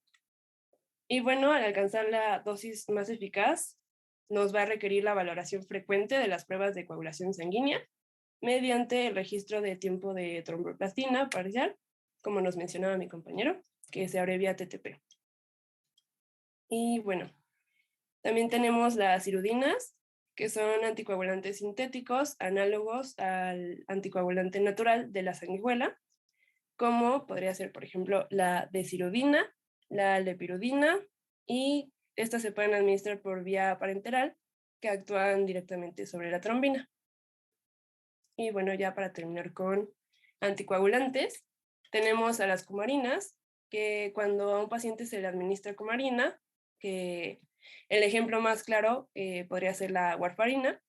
Y bueno, al alcanzar la dosis más eficaz, nos va a requerir la valoración frecuente de las pruebas de coagulación sanguínea mediante el registro de tiempo de tromboplastina parcial, como nos mencionaba mi compañero, que se abrevia TTP. Y bueno, también tenemos las irudinas, que son anticoagulantes sintéticos análogos al anticoagulante natural de la sanguijuela, como podría ser, por ejemplo, la desirudina, la lepirudina, y estas se pueden administrar por vía parenteral, que actúan directamente sobre la trombina. Y bueno, ya para terminar con anticoagulantes, tenemos a las cumarinas, que cuando a un paciente se le administra cumarina, que el ejemplo más claro podría ser la warfarina,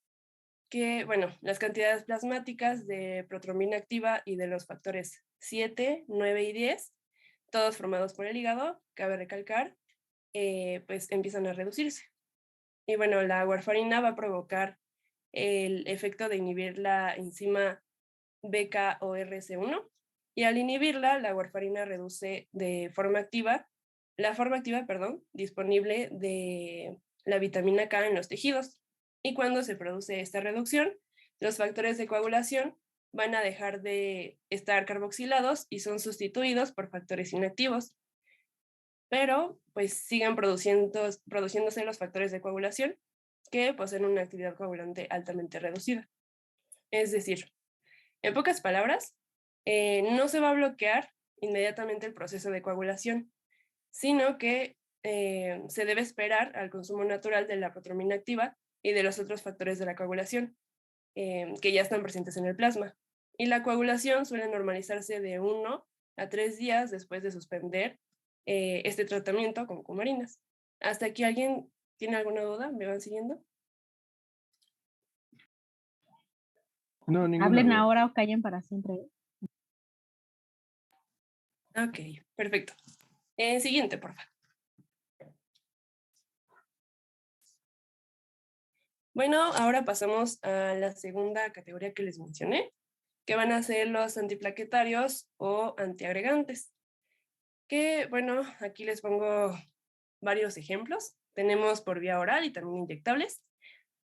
que, bueno, las cantidades plasmáticas de protrombina activa y de los factores 7, 9 y 10, todos formados por el hígado, cabe recalcar, pues empiezan a reducirse. Y bueno, la warfarina va a provocar el efecto de inhibir la enzima BKORC1, y al inhibirla, la warfarina reduce de forma activa, disponible de la vitamina K en los tejidos. Y cuando se produce esta reducción, los factores de coagulación van a dejar de estar carboxilados y son sustituidos por factores inactivos. Pero pues siguen produciéndose los factores de coagulación que poseen una actividad coagulante altamente reducida. Es decir, en pocas palabras, no se va a bloquear inmediatamente el proceso de coagulación, sino que se debe esperar al consumo natural de la protrombina activa y de los otros factores de la coagulación que ya están presentes en el plasma. Y la coagulación suele normalizarse de 1 a 3 días después de suspender este tratamiento con cumarinas. ¿Hasta aquí alguien tiene alguna duda? ¿Me van siguiendo? No, ninguna Hablen duda. ahora o callen para siempre. Ok, perfecto. Siguiente, por favor. Bueno, ahora pasamos a la segunda categoría que les mencioné, que van a ser los antiplaquetarios o antiagregantes. Que, bueno, aquí les pongo varios ejemplos. Tenemos por vía oral y también inyectables.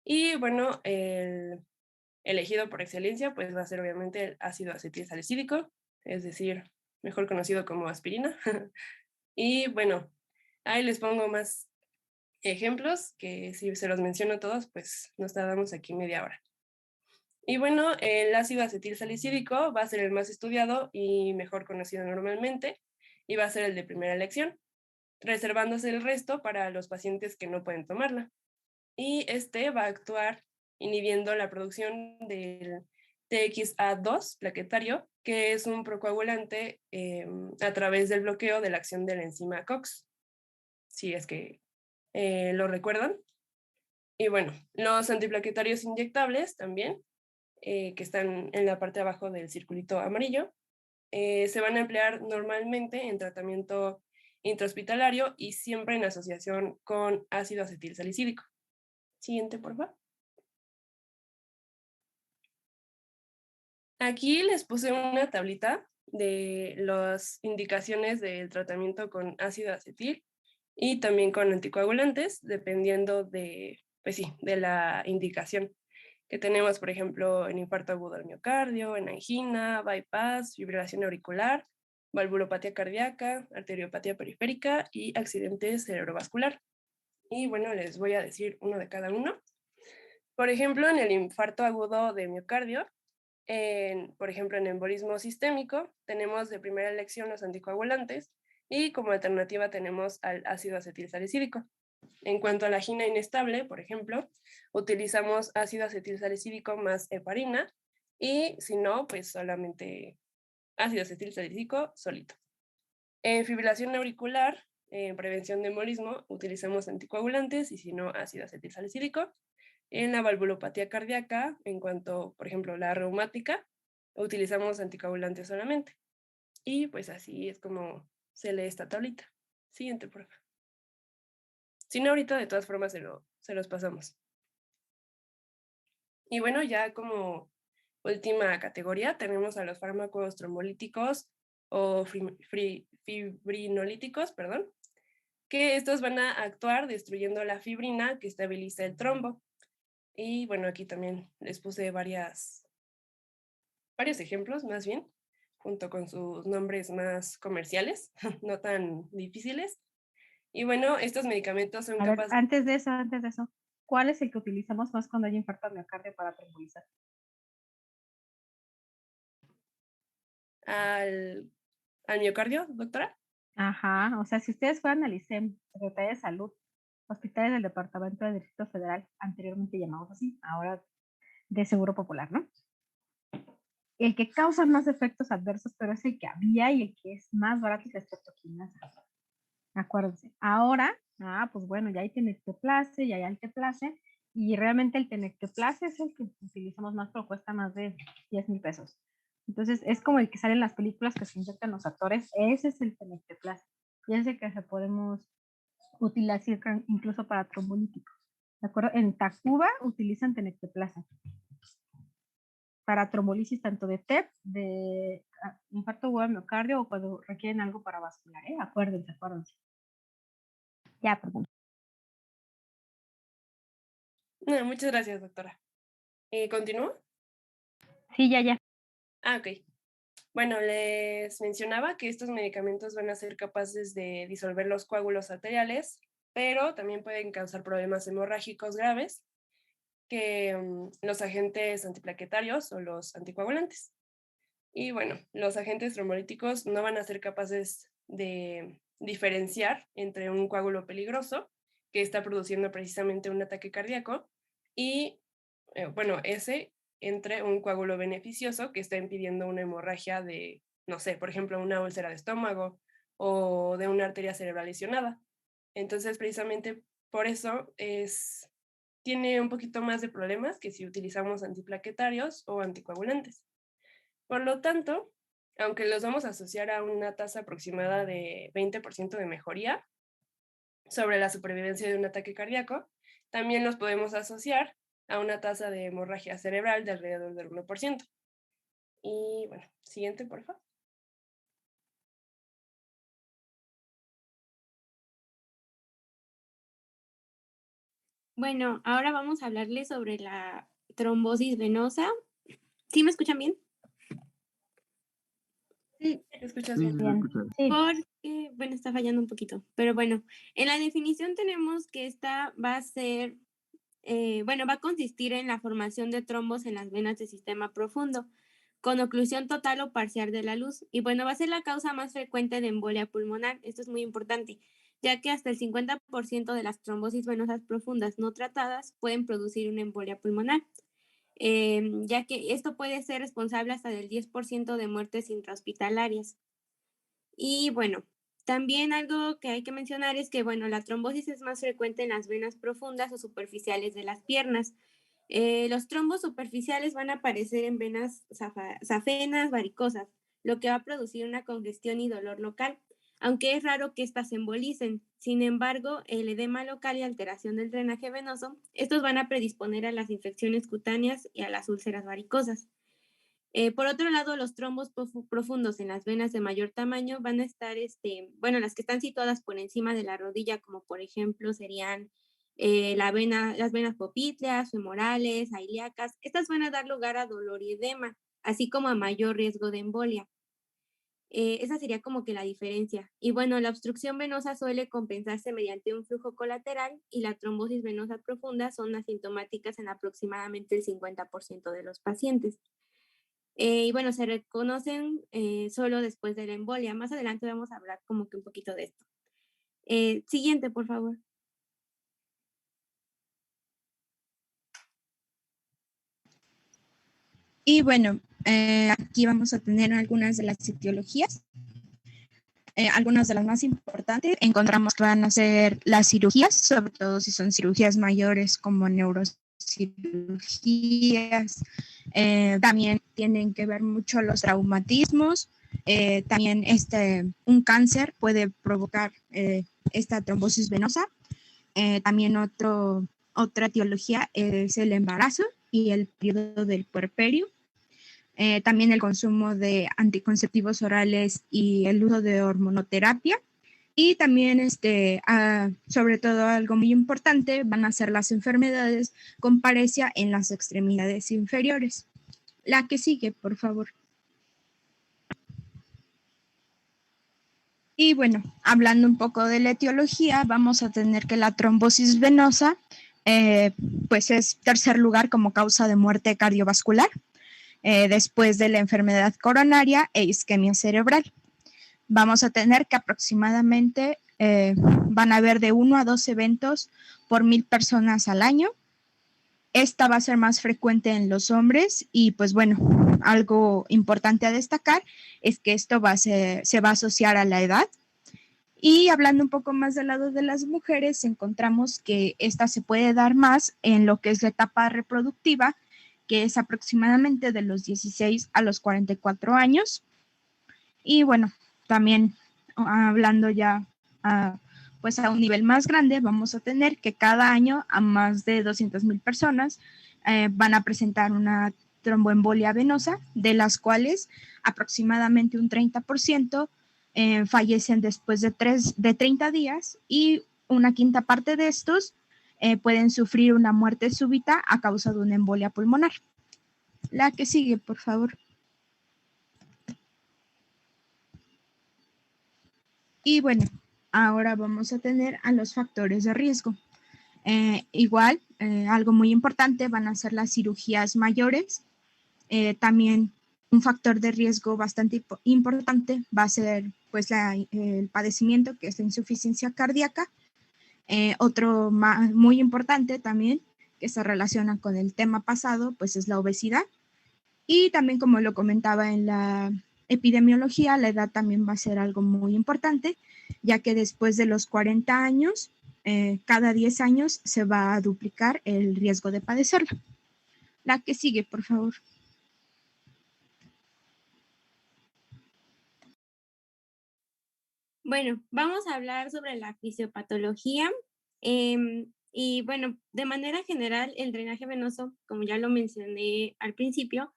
Y, bueno, el elegido por excelencia, pues va a ser obviamente el ácido acetilsalicídico, es decir, mejor conocido como aspirina. Y, bueno, ahí les pongo más ejemplos, que si se los menciono todos, pues nos tardamos aquí media hora. Y bueno, el ácido acetilsalicídico va a ser el más estudiado y mejor conocido normalmente, y va a ser el de primera elección, reservándose el resto para los pacientes que no pueden tomarla. Y este va a actuar inhibiendo la producción del TXA2 plaquetario, que es un procoagulante a través del bloqueo de la acción de la enzima COX, si es que lo recuerdan. Y bueno, los antiplaquetarios inyectables también, que están en la parte de abajo del circulito amarillo, se van a emplear normalmente en tratamiento intrahospitalario y siempre en asociación con ácido acetilsalicídico. Siguiente, por favor. Aquí les puse una tablita de las indicaciones del tratamiento con ácido acetil y también con anticoagulantes, dependiendo de, pues sí, de la indicación que tenemos, por ejemplo, en infarto agudo del miocardio, en angina, bypass, fibrilación auricular, valvulopatía cardíaca, arteriopatía periférica y accidente cerebrovascular. Y bueno, les voy a decir uno de cada uno. Por ejemplo, en el infarto agudo de miocardio, por ejemplo, en embolismo sistémico, tenemos de primera elección los anticoagulantes y como alternativa tenemos al ácido acetilsalicílico. En cuanto a la angina inestable, por ejemplo, utilizamos ácido acetilsalicílico más heparina y si no, pues solamente ácido acetilsalicílico solito. En fibrilación auricular, en prevención de embolismo, utilizamos anticoagulantes y si no, ácido acetilsalicílico. En la valvulopatía cardíaca, en cuanto, por ejemplo, la reumática, utilizamos anticoagulantes solamente. Y pues así es como se lee esta tablita. Siguiente, por favor. Si no, ahorita de todas formas se los pasamos. Y bueno, ya como última categoría tenemos a los fármacos trombolíticos o fibrinolíticos, perdón, que estos van a actuar destruyendo la fibrina que estabiliza el trombo. Y bueno, aquí también les puse varios ejemplos, más bien, junto con sus nombres más comerciales, no tan difíciles. Y bueno, estos medicamentos son capaces... Antes de eso, ¿cuál es el que utilizamos más cuando hay infarto al miocardio para trombolizar? ¿Al miocardio, doctora? Ajá, o sea, si ustedes fueran al ICEM, Secretaría de Salud, hospitales del Departamento del Distrito Federal, anteriormente llamados así, ahora de Seguro Popular, ¿no? El que causa más efectos adversos, pero es el que había y el que es más barato es la estreptoquinasa. Acuérdense. Ahora, pues bueno, ya hay tenecteplase, ya hay alteplase, y realmente el tenecteplase es el que utilizamos más, pero cuesta más de 10,000 pesos. Entonces, es como el que sale en las películas que se inyectan los actores, ese es el tenecteplase. Y es el que se podemos utilizar incluso para trombolíticos. ¿De acuerdo? En Tacuba utilizan tenecteplase para trombolisis tanto de TEP, de infarto agudo al miocardio o cuando requieren algo para vascular, ¿eh? Acuérdense. Ya, perdón. No, muchas gracias, doctora. ¿Continúo? Sí, ya. Ok. Bueno, les mencionaba que estos medicamentos van a ser capaces de disolver los coágulos arteriales, pero también pueden causar problemas hemorrágicos graves que los agentes antiplaquetarios o los anticoagulantes. Y bueno, los agentes trombolíticos no van a ser capaces de diferenciar entre un coágulo peligroso que está produciendo precisamente un ataque cardíaco y, bueno, ese entre un coágulo beneficioso que está impidiendo una hemorragia de, no sé, por ejemplo, una úlcera de estómago o de una arteria cerebral lesionada. Entonces, precisamente por eso tiene un poquito más de problemas que si utilizamos antiplaquetarios o anticoagulantes. Por lo tanto, aunque los vamos a asociar a una tasa aproximada de 20% de mejoría sobre la supervivencia de un ataque cardíaco, también los podemos asociar a una tasa de hemorragia cerebral de alrededor del 1%. Y bueno, siguiente, por favor. Bueno, ahora vamos a hablarles sobre la trombosis venosa. ¿Sí me escuchan bien? Sí, escuchas bien. Sí. Porque, bueno, está fallando un poquito. Pero bueno, en la definición tenemos que esta va a ser, va a consistir en la formación de trombos en las venas del sistema profundo, con oclusión total o parcial de la luz. Y bueno, va a ser la causa más frecuente de embolia pulmonar. Esto es muy importante, ya que hasta el 50% de las trombosis venosas profundas no tratadas pueden producir una embolia pulmonar. Ya que esto puede ser responsable hasta del 10% de muertes intrahospitalarias. Y bueno, también algo que hay que mencionar es que, bueno, la trombosis es más frecuente en las venas profundas o superficiales de las piernas. Los trombos superficiales van a aparecer en venas safenas, varicosas, lo que va a producir una congestión y dolor local, aunque es raro que estas se embolicen. Sin embargo, el edema local y alteración del drenaje venoso, estos van a predisponer a las infecciones cutáneas y a las úlceras varicosas. Por otro lado, los trombos profundos en las venas de mayor tamaño van a estar, las que están situadas por encima de la rodilla, como por ejemplo serían las venas popitlias, femorales, ilíacas. Estas van a dar lugar a dolor y edema, así como a mayor riesgo de embolia. Esa sería como que la diferencia. Y bueno, la obstrucción venosa suele compensarse mediante un flujo colateral y la trombosis venosa profunda son asintomáticas en aproximadamente el 50% de los pacientes. Y bueno, se reconocen solo después de la embolia. Más adelante vamos a hablar como que un poquito de esto. Siguiente, por favor. Y bueno, aquí vamos a tener algunas de las etiologías. Algunas de las más importantes encontramos que van a ser las cirugías, sobre todo si son cirugías mayores como neurocirugías. También tienen que ver mucho los traumatismos. También un cáncer puede provocar esta trombosis venosa. También otra etiología es el embarazo y el periodo del puerperio. También el consumo de anticonceptivos orales y el uso de hormonoterapia. Y también, sobre todo algo muy importante, van a ser las enfermedades con paresia en las extremidades inferiores. La que sigue, por favor. Y bueno, hablando un poco de la etiología, vamos a tener que la trombosis venosa, pues es tercer lugar como causa de muerte cardiovascular, después de la enfermedad coronaria e isquemia cerebral. Vamos a tener que aproximadamente van a haber de 1 a 2 eventos por 1,000 personas al año. Esta va a ser más frecuente en los hombres y pues bueno, algo importante a destacar es que esto se va a asociar a la edad. Y hablando un poco más del lado de las mujeres, encontramos que esta se puede dar más en lo que es la etapa reproductiva, que es aproximadamente de los 16 a los 44 años. Y bueno, también hablando ya pues a un nivel más grande, vamos a tener que cada año a más de 200,000 personas van a presentar una tromboembolia venosa, de las cuales aproximadamente un 30% fallecen después de 30 días y una quinta parte de estos pueden sufrir una muerte súbita a causa de una embolia pulmonar. La que sigue, por favor. Y bueno, ahora vamos a tener a los factores de riesgo. Igual, algo muy importante van a ser las cirugías mayores. También un factor de riesgo bastante importante va a ser pues el padecimiento, que es la insuficiencia cardíaca. Otro muy importante también, que se relaciona con el tema pasado, pues es la obesidad. Y también, como lo comentaba en la epidemiología, la edad también va a ser algo muy importante, ya que después de los 40 años, cada 10 años se va a duplicar el riesgo de padecerla. La que sigue, por favor. Bueno, vamos a hablar sobre la fisiopatología. Y bueno, de manera general, el drenaje venoso, como ya lo mencioné al principio,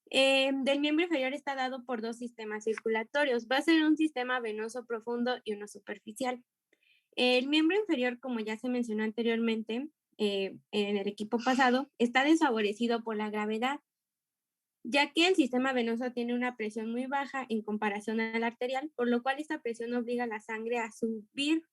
del miembro inferior está dado por 2 sistemas circulatorios. Va a ser un sistema venoso profundo y uno superficial. El miembro inferior, como ya se mencionó anteriormente en el equipo pasado, está desfavorecido por la gravedad, ya que el sistema venoso tiene una presión muy baja en comparación al arterial, por lo cual esta presión obliga a la sangre a subir,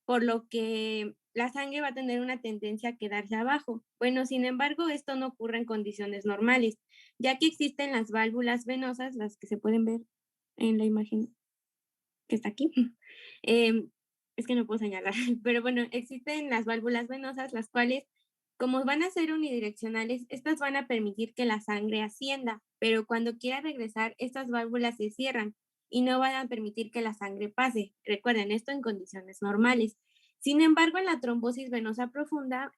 por lo que la sangre va a tener una tendencia a quedarse abajo. Bueno, sin embargo, esto no ocurre en condiciones normales, ya que existen las válvulas venosas, las que se pueden ver en la imagen que está aquí. Es que no puedo señalar, pero bueno, existen las válvulas venosas, las cuales, como van a ser unidireccionales, estas van a permitir que la sangre ascienda, pero cuando quiera regresar, estas válvulas se cierran y no van a permitir que la sangre pase. Recuerden esto en condiciones normales. Sin embargo, en la trombosis venosa profunda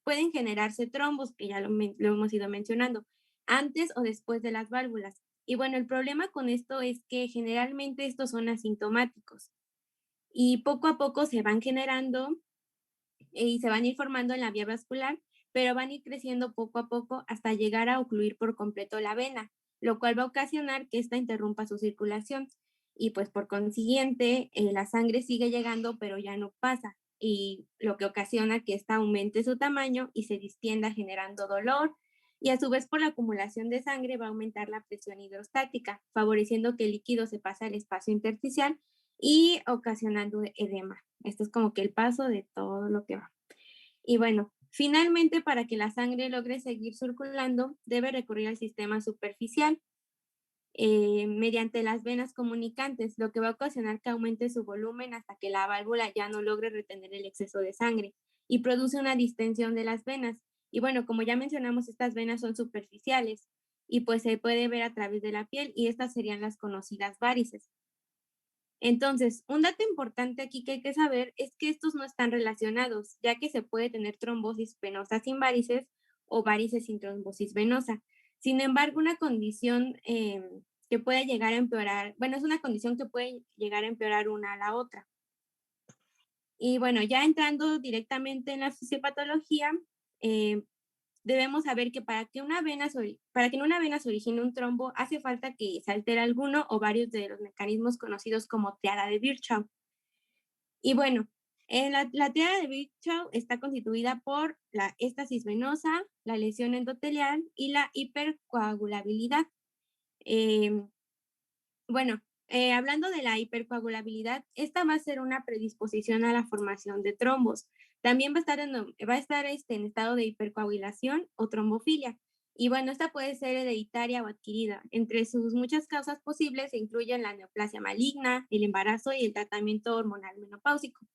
pueden generarse trombos, que ya lo hemos ido mencionando, antes o después de las válvulas. Y bueno, el problema con esto es que generalmente estos son asintomáticos y poco a poco se van generando y se van a ir formando en la vía vascular, pero van a ir creciendo poco a poco hasta llegar a ocluir por completo la vena, lo cual va a ocasionar que ésta interrumpa su circulación. Y pues por consiguiente, la sangre sigue llegando, pero ya no pasa, y lo que ocasiona que ésta aumente su tamaño y se distienda generando dolor, y a su vez por la acumulación de sangre va a aumentar la presión hidrostática, favoreciendo que el líquido se pase al espacio intersticial y ocasionando edema. Esto es como que el paso de todo lo que va. Y bueno, finalmente para que la sangre logre seguir circulando, debe recurrir al sistema superficial mediante las venas comunicantes, lo que va a ocasionar que aumente su volumen hasta que la válvula ya no logre retener el exceso de sangre y produce una distensión de las venas. Y bueno, como ya mencionamos, estas venas son superficiales y pues se puede ver a través de la piel y estas serían las conocidas varices. Entonces, un dato importante aquí que hay que saber es que estos no están relacionados, ya que se puede tener trombosis venosa sin varices o varices sin trombosis venosa. Sin embargo, una condición que puede llegar a empeorar, bueno, es una condición que puede llegar a empeorar una a la otra. Y bueno, ya entrando directamente en la fisiopatología, debemos saber que para que en una vena se origine un trombo, hace falta que se altere alguno o varios de los mecanismos conocidos como triada de Virchow. Y bueno, la triada de Virchow está constituida por la éstasis venosa, la lesión endotelial y la hipercoagulabilidad. Bueno, hablando de la hipercoagulabilidad, esta va a ser una predisposición a la formación de trombos. También va a estar en estado de hipercoagulación o trombofilia. Y bueno, esta puede ser hereditaria o adquirida. Entre sus muchas causas posibles se incluyen la neoplasia maligna, el embarazo y el tratamiento hormonal menopáusico.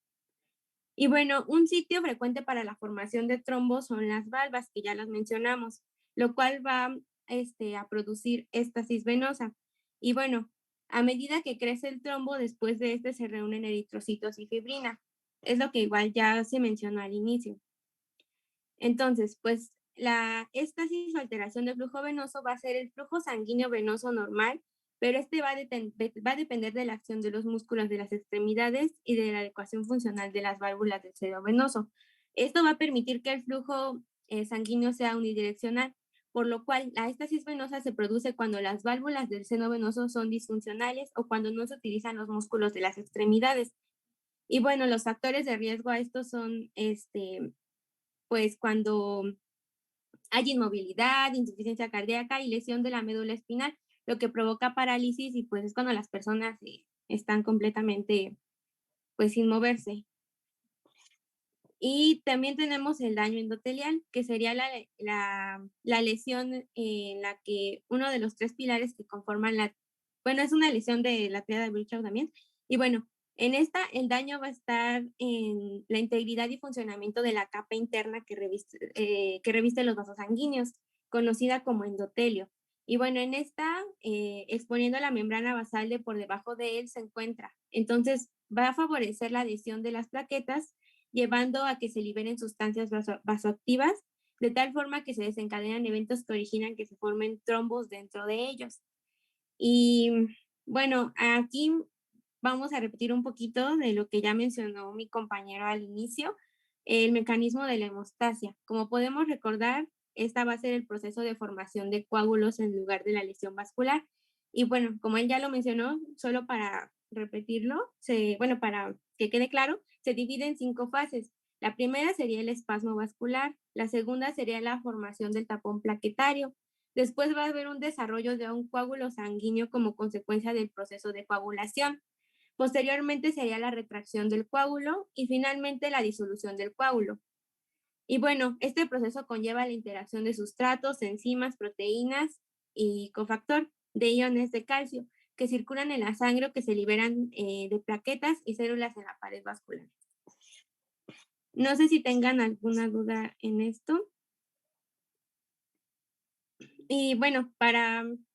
Y bueno, un sitio frecuente para la formación de trombos son las valvas, que ya las mencionamos, lo cual va a producir éstasis venosa. Y bueno, a medida que crece el trombo, después de se reúnen eritrocitos y fibrina. Es lo que igual ya se mencionó al inicio. Entonces, pues la éstasis o alteración del flujo venoso va a ser el flujo sanguíneo venoso normal, pero va a depender de la acción de los músculos de las extremidades y de la adecuación funcional de las válvulas del seno venoso. Esto va a permitir que el flujo sanguíneo sea unidireccional, por lo cual la éstasis venosa se produce cuando las válvulas del seno venoso son disfuncionales o cuando no se utilizan los músculos de las extremidades. Y bueno, los factores de riesgo a estos son, pues cuando hay inmovilidad, insuficiencia cardíaca y lesión de la médula espinal, lo que provoca parálisis y pues es cuando las personas están completamente pues sin moverse. Y también tenemos el daño endotelial, que sería la lesión en la que uno de los tres pilares que conforman bueno, es una lesión de la triada de Virchow también. Y bueno, en esta el daño va a estar en la integridad y funcionamiento de la capa interna que reviste los vasos sanguíneos, conocida como endotelio. Y bueno, en esta, exponiendo la membrana basal de por debajo de él se encuentra. Entonces, va a favorecer la adhesión de las plaquetas, llevando a que se liberen sustancias vasoactivas, de tal forma que se desencadenan eventos que originan que se formen trombos dentro de ellos. Y bueno, aquí vamos a repetir un poquito de lo que ya mencionó mi compañero al inicio, el mecanismo de la hemostasia. Como podemos recordar, esta va a ser el proceso de formación de coágulos en lugar de la lesión vascular. Y bueno, como él ya lo mencionó, solo para repetirlo, para que quede claro, se divide en 5 fases. La primera sería el espasmo vascular, la segunda sería la formación del tapón plaquetario, después va a haber un desarrollo de un coágulo sanguíneo como consecuencia del proceso de coagulación. Posteriormente sería la retracción del coágulo y finalmente la disolución del coágulo. Y bueno, este proceso conlleva la interacción de sustratos, enzimas, proteínas y cofactor de iones de calcio que circulan en la sangre o que se liberan de plaquetas y células en la pared vascular. No sé si tengan alguna duda en esto. Y bueno,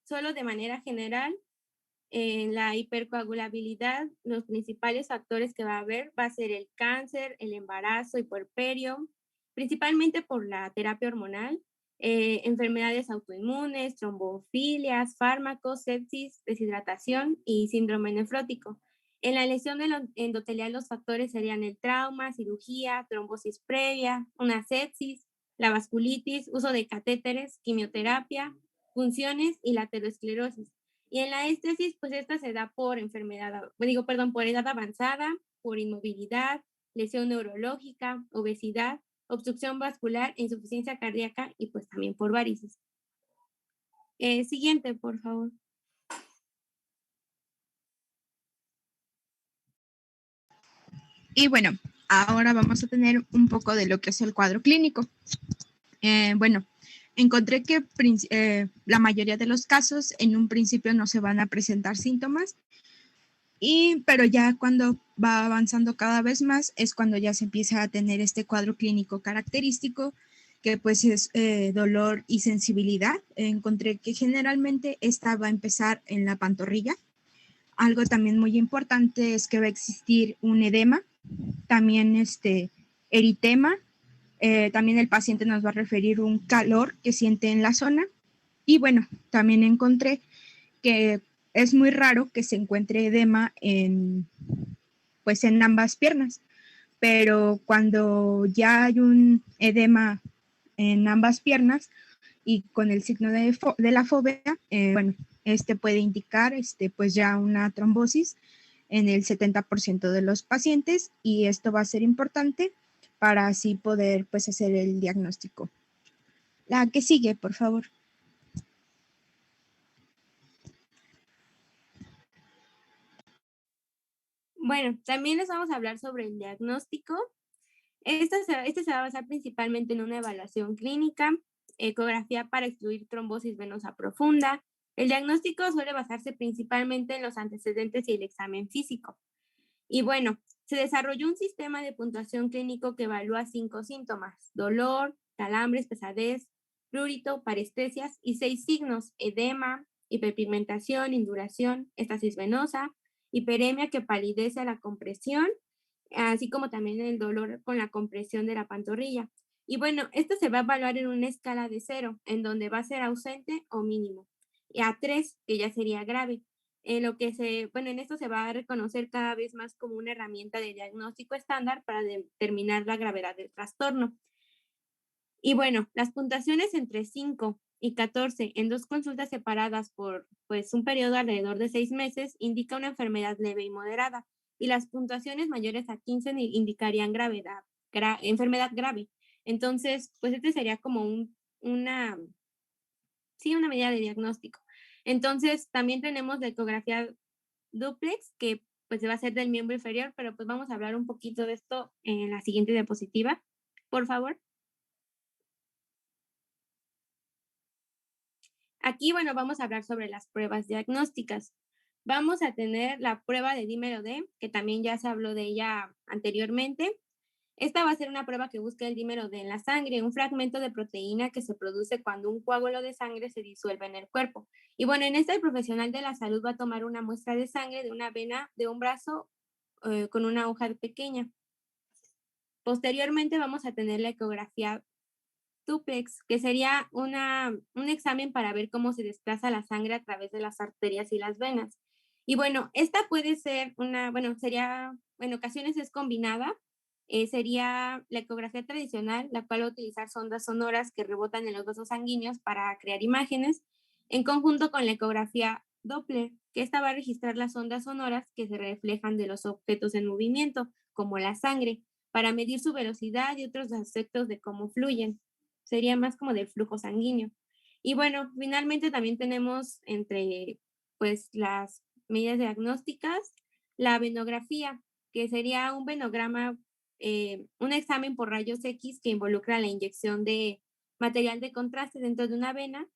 solo de manera general, en la hipercoagulabilidad, los principales factores que va a haber va a ser el cáncer, el embarazo y puerperio, principalmente por la terapia hormonal, enfermedades autoinmunes, trombofilias, fármacos, sepsis, deshidratación y síndrome nefrótico. En la lesión endotelial los factores serían el trauma, cirugía, trombosis previa, una sepsis, la vasculitis, uso de catéteres, quimioterapia, funciones y la aterosclerosis. Y en la éstesis, pues esta se da por por edad avanzada, por inmovilidad, lesión neurológica, obesidad, obstrucción vascular, insuficiencia cardíaca y pues también por varices. Siguiente, por favor. Y bueno, ahora vamos a tener un poco de lo que es el cuadro clínico. Bueno, encontré que la mayoría de los casos en un principio no se van a presentar síntomas, pero ya cuando va avanzando cada vez más es cuando ya se empieza a tener este cuadro clínico característico, que pues es dolor y sensibilidad. Encontré que generalmente esta va a empezar en la pantorrilla. Algo también muy importante es que va a existir un edema, también eritema. También el paciente nos va a referir un calor que siente en la zona. Y bueno, también encontré que es muy raro que se encuentre edema en ambas piernas, pero cuando ya hay un edema en ambas piernas y con el signo de la fobia, bueno, puede indicar pues ya una trombosis en el 70% de los pacientes, y esto va a ser importante para así poder pues hacer el diagnóstico. La que sigue, por favor. Bueno, también les vamos a hablar sobre el diagnóstico. Este se va a basar principalmente en una evaluación clínica, ecografía para excluir trombosis venosa profunda. El diagnóstico suele basarse principalmente en los antecedentes y el examen físico. Y bueno, se desarrolló un sistema de puntuación clínico que evalúa 5 síntomas: dolor, calambres, pesadez, prurito, parestesias, y 6 signos: edema, hiperpigmentación, induración, estasis venosa, hiperemia que palidece a la compresión, así como también el dolor con la compresión de la pantorrilla. Y bueno, esto se va a evaluar en una escala de 0, en donde va a ser ausente o mínimo, y a 3, que ya sería grave. En esto se va a reconocer cada vez más como una herramienta de diagnóstico estándar para determinar la gravedad del trastorno. Y bueno, las puntuaciones entre 5 y 14 en 2 consultas separadas por pues un periodo alrededor de 6 meses indica una enfermedad leve y moderada, y las puntuaciones mayores a 15 indicarían enfermedad grave. Entonces, pues este sería como una medida de diagnóstico. Entonces, también tenemos la ecografía dúplex, que pues se va a hacer del miembro inferior, pero pues vamos a hablar un poquito de esto en la siguiente diapositiva, por favor. Aquí, bueno, vamos a hablar sobre las pruebas diagnósticas. Vamos a tener la prueba de dímero D, que también ya se habló de ella anteriormente. Esta va a ser una prueba que busca el dímero D en la sangre, un fragmento de proteína que se produce cuando un coágulo de sangre se disuelve en el cuerpo. Y bueno, en esta el profesional de la salud va a tomar una muestra de sangre de una vena de un brazo con una aguja pequeña. Posteriormente vamos a tener la ecografía dúplex, que sería un examen para ver cómo se desplaza la sangre a través de las arterias y las venas. Y bueno, esta puede ser en ocasiones es combinada. Sería la ecografía tradicional, la cual va a utilizar sondas sonoras que rebotan en los vasos sanguíneos para crear imágenes, en conjunto con la ecografía Doppler, que esta va a registrar las ondas sonoras que se reflejan de los objetos en movimiento, como la sangre, para medir su velocidad y otros aspectos de cómo fluyen. Sería más como del flujo sanguíneo. Y bueno, finalmente también tenemos entre pues las medidas diagnósticas la venografía, que sería un venograma, un examen por rayos X que involucra la inyección de material de contraste dentro de una vena,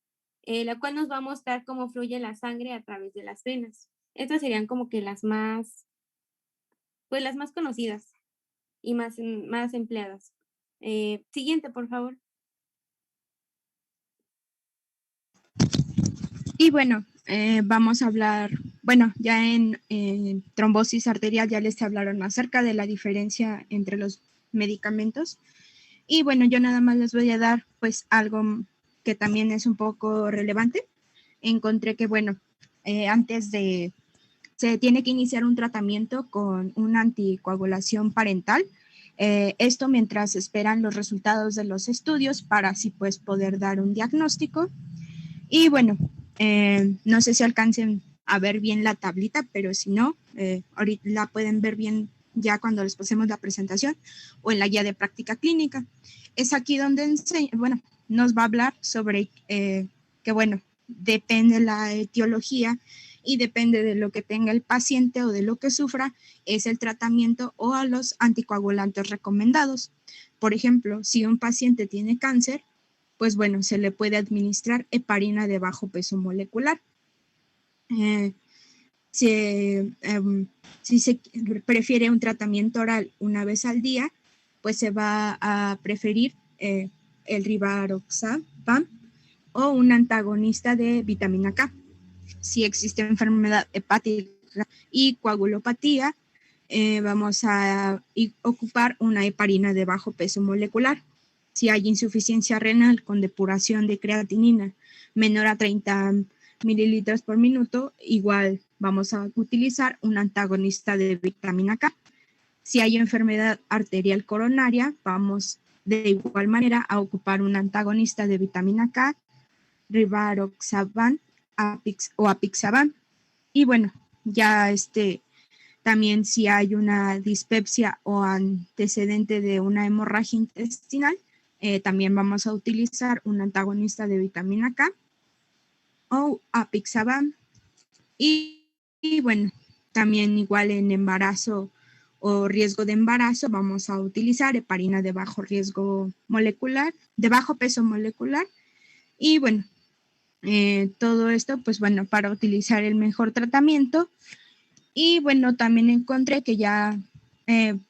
la cual nos va a mostrar cómo fluye la sangre a través de las venas. Estas serían como que las más conocidas y más empleadas. Siguiente, por favor. Y bueno, vamos a hablar, bueno, ya en trombosis arterial ya les hablaron acerca de la diferencia entre los medicamentos. Y bueno, yo nada más les voy a dar pues algo que también es un poco relevante. Encontré que, bueno, se tiene que iniciar un tratamiento con una anticoagulación parental, Esto mientras esperan los resultados de los estudios para así pues poder dar un diagnóstico. Y bueno, no sé si alcancen a ver bien la tablita, pero si no, ahorita la pueden ver bien ya cuando les pasemos la presentación o en la guía de práctica clínica. Es aquí donde nos va a hablar sobre que, bueno, depende la etiología y depende de lo que tenga el paciente o de lo que sufra, es el tratamiento o a los anticoagulantes recomendados. Por ejemplo, si un paciente tiene cáncer, pues bueno, se le puede administrar heparina de bajo peso molecular. Si se prefiere un tratamiento oral una vez al día, pues se va a preferir el rivaroxaban o un antagonista de vitamina K. Si existe enfermedad hepática y coagulopatía, vamos a ocupar una heparina de bajo peso molecular. Si hay insuficiencia renal con depuración de creatinina menor a 30 mililitros por minuto, igual vamos a utilizar un antagonista de vitamina K. Si hay enfermedad arterial coronaria, vamos de igual manera a ocupar un antagonista de vitamina K, rivaroxaban o apixaban. Y bueno, ya también si hay una dispepsia o antecedente de una hemorragia intestinal, también vamos a utilizar un antagonista de vitamina K o apixaban. Y bueno, también igual en embarazo o riesgo de embarazo vamos a utilizar heparina de bajo riesgo molecular, de bajo peso molecular. Y bueno, todo esto pues bueno, para utilizar el mejor tratamiento. Y bueno, también encontré que ya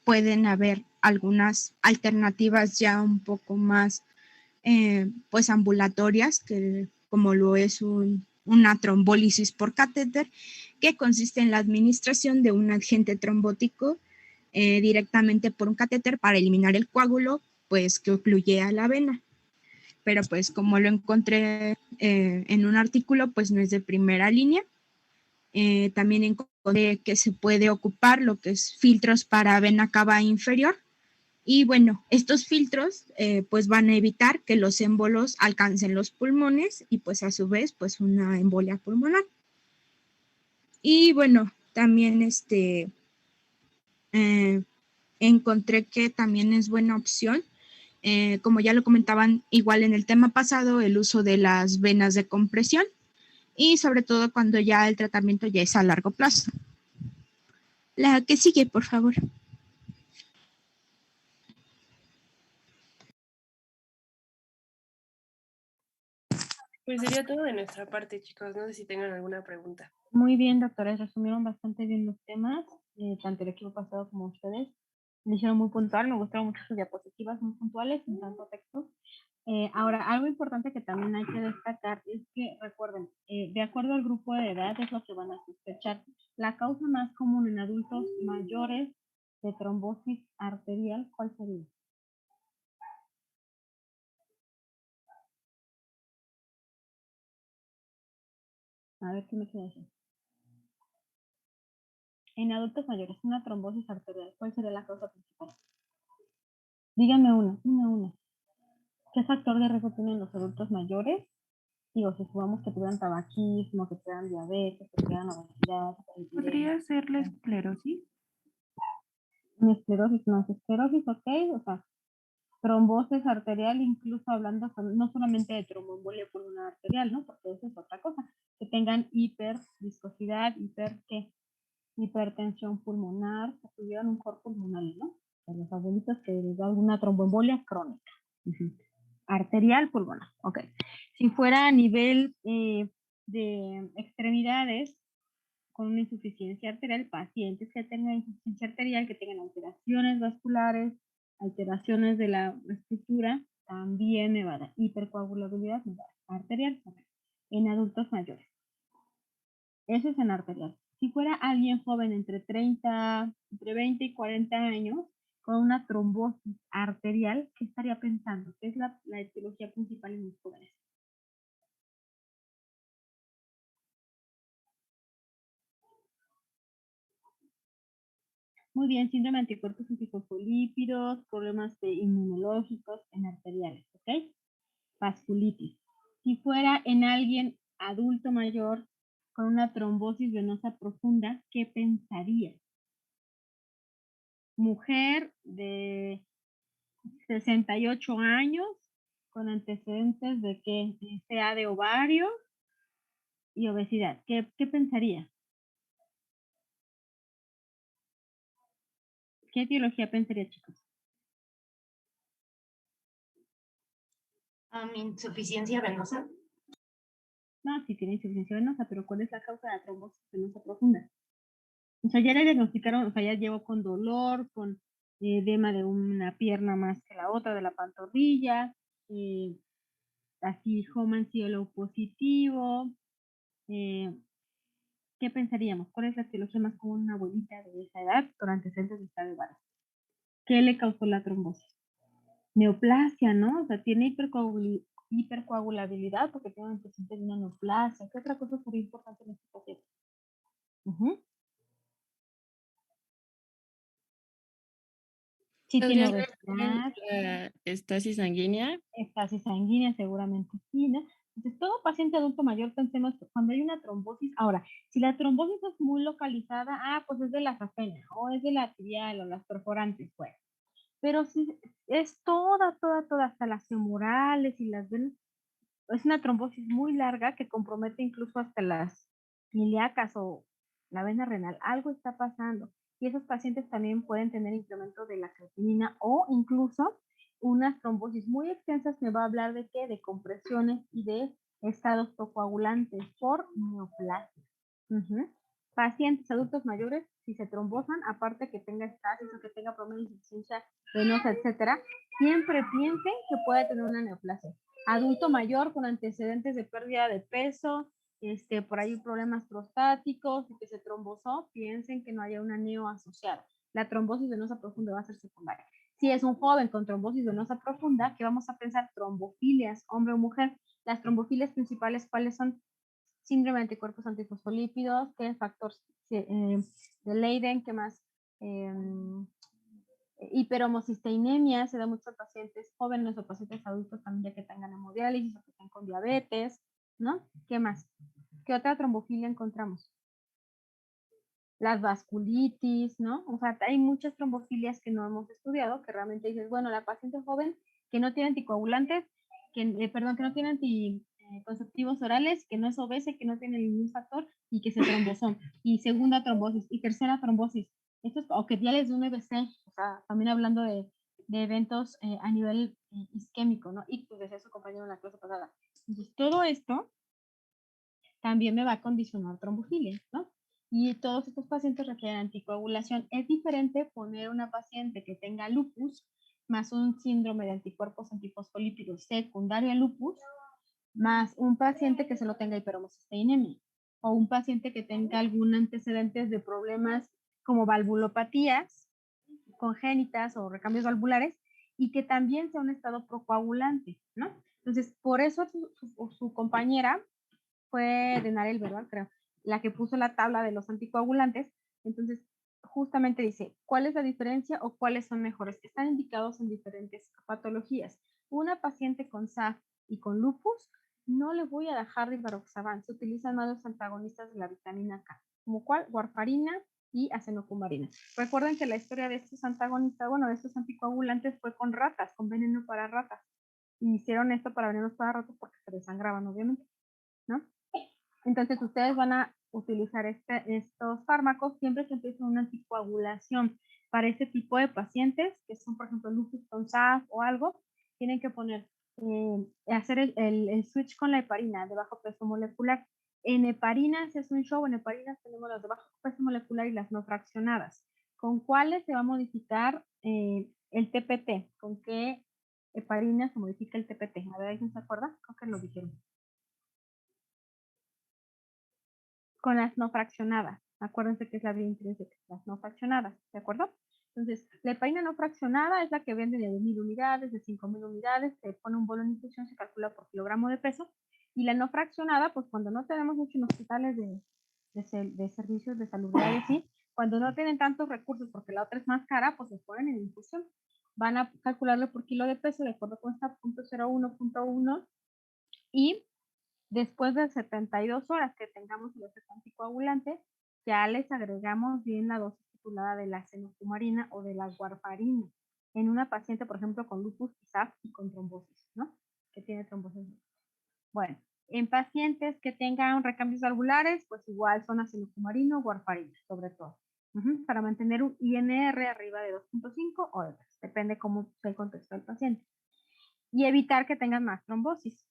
pueden haber algunas alternativas ya un poco más pues ambulatorias, que como lo es una trombólisis por catéter, que consiste en la administración de un agente trombótico directamente por un catéter para eliminar el coágulo pues que ocluye a la vena. Pero pues como lo encontré en un artículo, pues no es de primera línea. También encontré que se puede ocupar lo que es filtros para vena cava inferior. Y bueno, estos filtros pues van a evitar que los émbolos alcancen los pulmones y pues a su vez pues una embolia pulmonar. Y bueno, también encontré que también es buena opción, como ya lo comentaban igual en el tema pasado, el uso de las venas de compresión y sobre todo cuando ya el tratamiento ya es a largo plazo. La que sigue, por favor. Pues sería todo de nuestra parte, chicos. No sé si tengan alguna pregunta. Muy bien, doctores, resumieron bastante bien los temas, tanto el equipo pasado como ustedes. Me hicieron muy puntual, me gustaron mucho sus diapositivas, muy puntuales, sin tanto texto. Ahora, algo importante que también hay que destacar es que, recuerden, de acuerdo al grupo de edad es lo que van a sospechar. La causa más común en adultos mayores de trombosis arterial, ¿cuál sería? A ver qué me queda decir. En adultos mayores, una trombosis arterial, ¿cuál sería la causa principal? Díganme una. ¿Qué factor de riesgo tienen los adultos mayores? Digo, si supongamos que tuvieran tabaquismo, que tuvieran diabetes, que tuvieran obesidad, ¿Podría ser la esclerosis? una esclerosis, no es esclerosis, ok, o sea, trombosis arterial, incluso hablando no solamente de tromboembolia pulmonar arterial, ¿no? Porque eso es otra cosa, que tengan hiperviscosidad, hipertensión pulmonar, que tuvieran un cor pulmonar, ¿no? De los abuelitos que les da alguna tromboembolia crónica. Arterial pulmonar, ok. Si fuera a nivel de extremidades, con una insuficiencia arterial, pacientes que tengan insuficiencia arterial, que tengan alteraciones vasculares, alteraciones de la estructura, también me va a dar hipercoagulabilidad, me va a dar arterial, en adultos mayores. Eso es en arterial. Si fuera alguien joven entre 20 y 40 años, con una trombosis arterial, ¿qué estaría pensando? ¿Qué es la etiología principal en los jóvenes? Muy bien, síndrome de anticuerpos antifosfolípidos, problemas inmunológicos en arteriales, ¿ok? Vasculitis. Si fuera en alguien adulto mayor con una trombosis venosa profunda, ¿qué pensaría? Mujer de 68 años con antecedentes de que sea de ovario y obesidad. ¿Qué pensaría? ¿Qué etiología pensaría, chicos? Insuficiencia venosa. No, sí tiene insuficiencia venosa, pero ¿cuál es la causa de la trombosis venosa profunda? O sea, ya le diagnosticaron, o sea, ya llevo con dolor, con edema de una pierna más que la otra, de la pantorrilla, así Homan-Cielo positivo. ¿Qué pensaríamos? ¿Cuál es la etiología más común en una abuelita de esa edad con antecedentes de estado de embarazo? ¿Qué le causó la trombosis? Neoplasia, ¿no? O sea, tiene hipercoagulabilidad porque tiene antecedentes de una neoplasia. ¿Qué otra cosa sería importante en este paciente? Sí tiene ¿Podría ser obesidad. la estasis sanguínea? Estasis sanguínea seguramente sí, ¿no? Entonces, todo paciente adulto mayor, pensemos que cuando hay una trombosis, ahora, si la trombosis es muy localizada, pues es de la safena, o es de la arterial, o las perforantes, pues. Pero si es toda, hasta las femorales y las venas, es una trombosis muy larga que compromete incluso hasta las ilíacas o la vena renal. Algo está pasando. Y esos pacientes también pueden tener incremento de la creatinina o incluso unas trombosis muy extensas. Me va a hablar de qué, de compresiones y de estados coagulantes por neoplasia. Pacientes adultos mayores, si se trombosan, aparte que tenga estasis o que tenga problemas de insuficiencia venosa, etcétera, siempre piensen que puede tener una neoplasia. Adulto mayor con antecedentes de pérdida de peso, por ahí problemas prostáticos y que se trombosó, piensen que no haya una neo asociada. La trombosis venosa profunda va a ser secundaria. Si es un joven con trombosis venosa profunda, ¿qué vamos a pensar? Trombofilias, hombre o mujer. Las trombofilias principales, ¿cuáles son? Síndrome de anticuerpos antifosfolípidos, ¿qué es factor de Leiden? ¿Qué más? Hiperhomocisteinemia se da mucho a pacientes jóvenes o pacientes adultos también ya que tengan hemodiálisis o que estén con diabetes, ¿no? ¿Qué más? ¿Qué otra trombofilia encontramos? Las vasculitis, ¿no? O sea, hay muchas trombofilias que no hemos estudiado, que realmente dices, bueno, la paciente joven que no tiene anticoagulantes, que no tiene anticonceptivos orales, que no es obesa, que no tiene ningún factor y que se trombosó. Y segunda trombosis y tercera trombosis. Esto es, o que ya les de un EBC, o sea, también hablando de eventos a nivel isquémico, ¿no? Y pues decía su compañero en la clase pasada. Entonces, todo esto también me va a condicionar trombofilia, ¿no? Y todos estos pacientes requieren anticoagulación. Es diferente poner una paciente que tenga lupus más un síndrome de anticuerpos antifosfolípidos secundario a lupus, más un paciente que solo tenga hiperhomocisteinemia, o un paciente que tenga algún antecedentes de problemas como valvulopatías congénitas o recambios valvulares, y que también sea un estado procoagulante, ¿no? Entonces, por eso su compañera fue de Narel, ¿verdad? Creo, la que puso la tabla de los anticoagulantes. Entonces, justamente dice, ¿cuál es la diferencia o cuáles son mejores? Están indicados en diferentes patologías. Una paciente con SAF y con lupus, no le voy a dejar rivaroxaban. Se utilizan más los antagonistas de la vitamina K, como cuál, warfarina y acenocumarina. Recuerden que la historia de estos antagonistas, bueno, de estos anticoagulantes fue con ratas, con veneno para ratas. Y hicieron esto para venenos para ratas porque se desangraban, obviamente, ¿no? Entonces, ustedes van a utilizar estos fármacos siempre que empiece una anticoagulación. Para este tipo de pacientes, que son, por ejemplo, lupus con SAF o algo, tienen que poner, hacer el switch con la heparina de bajo peso molecular. En heparinas es un show, en heparinas tenemos las de bajo peso molecular y las no fraccionadas. ¿Con cuáles se va a modificar el TPT? ¿Con qué heparina se modifica el TPT? A ver, ¿alguien se acuerda? Creo que lo dijeron. Con las no fraccionadas. Acuérdense que es la vía intrínseca, las no fraccionadas, ¿de acuerdo? Entonces, la heparina no fraccionada es la que vende de 1000 unidades, de 5000 unidades, se pone un bolo en infusión, se calcula por kilogramo de peso. Y la no fraccionada, pues cuando no tenemos muchos hospitales de servicios de salubridad y así, Cuando no tienen tantos recursos porque la otra es más cara, pues se ponen en infusión. Van a calcularlo por kilo de peso de acuerdo con esta 0.01.1 y después de 72 horas que tengamos el efecto anticoagulante, ya les agregamos bien la dosis titulada de la fenofumarina o de la warfarina en una paciente, por ejemplo, con lupus quizás y con trombosis, ¿no? Que tiene trombosis. Bueno, en pacientes que tengan recambios valvulares, pues igual son acenofumarina o warfarina, sobre todo. Para mantener un INR arriba de 2.5 o de 3, depende cómo sea el contexto del paciente. Y evitar que tengan más trombosis.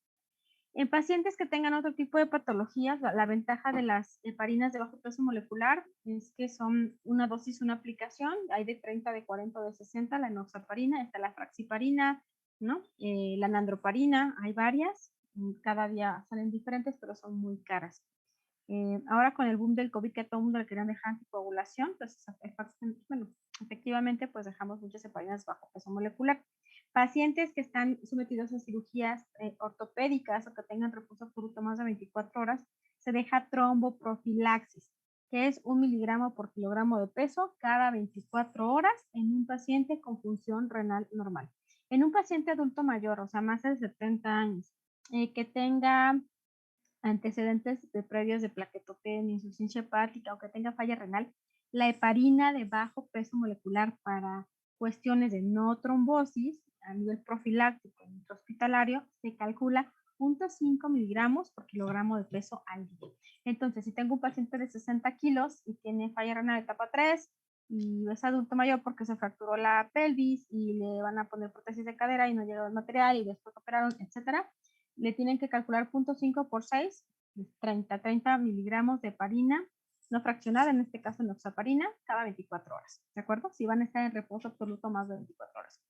En pacientes que tengan otro tipo de patologías, la ventaja de las heparinas de bajo peso molecular es que son una dosis, una aplicación, hay de 30, de 40 o de 60, la enoxaparina, está la fraxiparina, ¿no? La nandroparina, hay varias, cada día salen diferentes, pero son muy caras. Ahora con el boom del COVID, que a todo el mundo le querían dejar anticoagulación, pues bueno, efectivamente pues dejamos muchas heparinas bajo peso molecular. Pacientes que están sometidos a cirugías ortopédicas o que tengan reposo absoluto más de 24 horas, se deja tromboprofilaxis, que es 1 miligramo por kilogramo de peso cada 24 horas en un paciente con función renal normal. En un paciente adulto mayor, o sea, más de 70 años, que tenga antecedentes de previos de plaquetopenia, insuficiencia hepática o que tenga falla renal, la heparina de bajo peso molecular para cuestiones de no trombosis a nivel profiláctico intrahospitalario se calcula 0.5 miligramos por kilogramo de peso al día. Entonces, si tengo un paciente de 60 kilos y tiene falla renal etapa 3 y es adulto mayor porque se fracturó la pelvis y le van a poner prótesis de cadera y no llega el material y después operaron, etcétera, le tienen que calcular 0.5 por 6, 30 miligramos de heparina, no fraccionada, en este caso enoxaparina, cada 24 horas, ¿de acuerdo? Si van a estar en reposo absoluto más de 24 horas.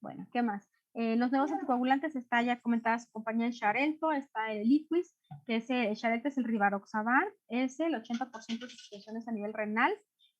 Bueno, ¿qué más? Los nuevos anticoagulantes está ya comentada su compañía el Xarelto, está el Liquis, que es el Xarelto es el Rivaroxaban, es el 80% de sustituciones a nivel renal.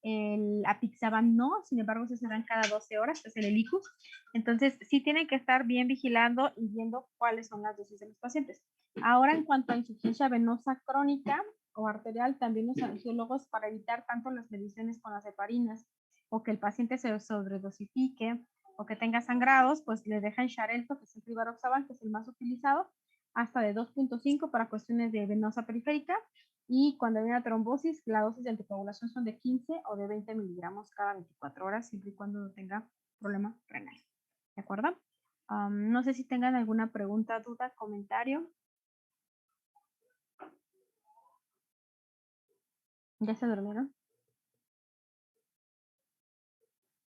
El apixaban no, sin embargo se dan cada 12 horas, que es el Helicus. Entonces sí tienen que estar bien vigilando y viendo cuáles son las dosis de los pacientes. Ahora en cuanto a insuficiencia venosa crónica o arterial, también los angiólogos para evitar tanto las mediciones con las heparinas o que el paciente se sobredosifique o que tenga sangrados, pues le dejan Xarelto, que es el Rivaroxaban, que es el más utilizado, hasta de 2.5 para cuestiones de venosa periférica. Y cuando hay una trombosis, la dosis de anticoagulación son de 15 o de 20 miligramos cada 24 horas, siempre y cuando no tenga problema renal. ¿De acuerdo? No sé si tengan alguna pregunta, duda, comentario. ¿Ya se durmieron?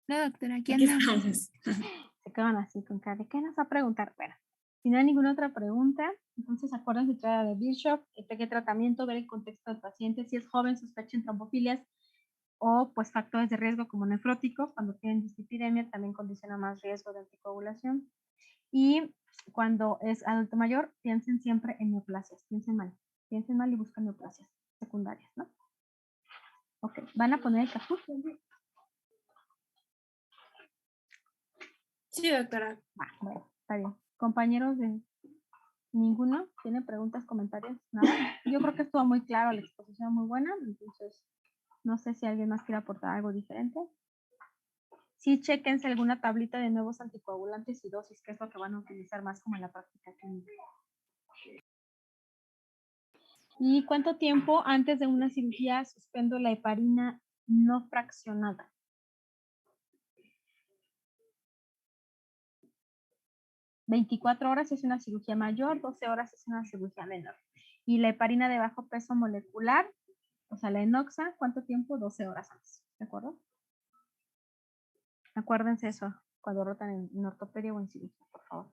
No, doctora, aquí andamos. Se quedan así con cara de ¿qué nos va a preguntar? Bueno, si no hay ninguna otra pregunta, entonces acuérdense de Bishop, qué tratamiento, ver el contexto del paciente, si es joven, sospechen trombofilias o pues factores de riesgo como nefróticos, cuando tienen dislipidemia también condiciona más riesgo de anticoagulación. Y cuando es adulto mayor, piensen siempre en neoplasias, piensen mal y buscan neoplasias secundarias, ¿no? Ok, van a poner el caput. Sí, doctora. Bueno, está bien. Compañeros de ninguno tiene preguntas, comentarios, nada. Yo creo que estuvo muy claro, la exposición muy buena, entonces no sé si alguien más quiere aportar algo diferente. Sí, chequense alguna tablita de nuevos anticoagulantes y dosis, que es lo que van a utilizar más como en la práctica clínica. ¿Y cuánto tiempo antes de una cirugía suspendo la heparina no fraccionada? ¿24 horas es una cirugía mayor, 12 horas es una cirugía menor? Y la heparina de bajo peso molecular, o sea, la enoxa, ¿cuánto tiempo? 12 horas antes, ¿de acuerdo? Acuérdense eso cuando rotan en ortopedia o en cirugía, por favor.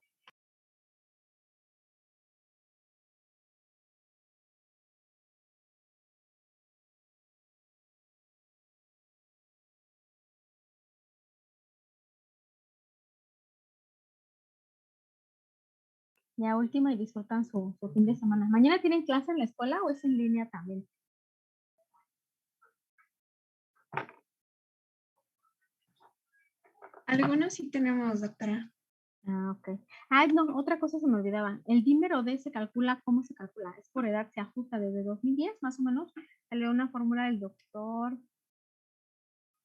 Ya última y disfrutan su fin de semana. ¿Mañana tienen clase en la escuela o es en línea también? Algunos sí tenemos, doctora. Ah, ok. Ah, no, otra cosa se me olvidaba. El dímero D se calcula, ¿cómo se calcula? Es por edad, se ajusta desde 2010 más o menos. Salió una fórmula del doctor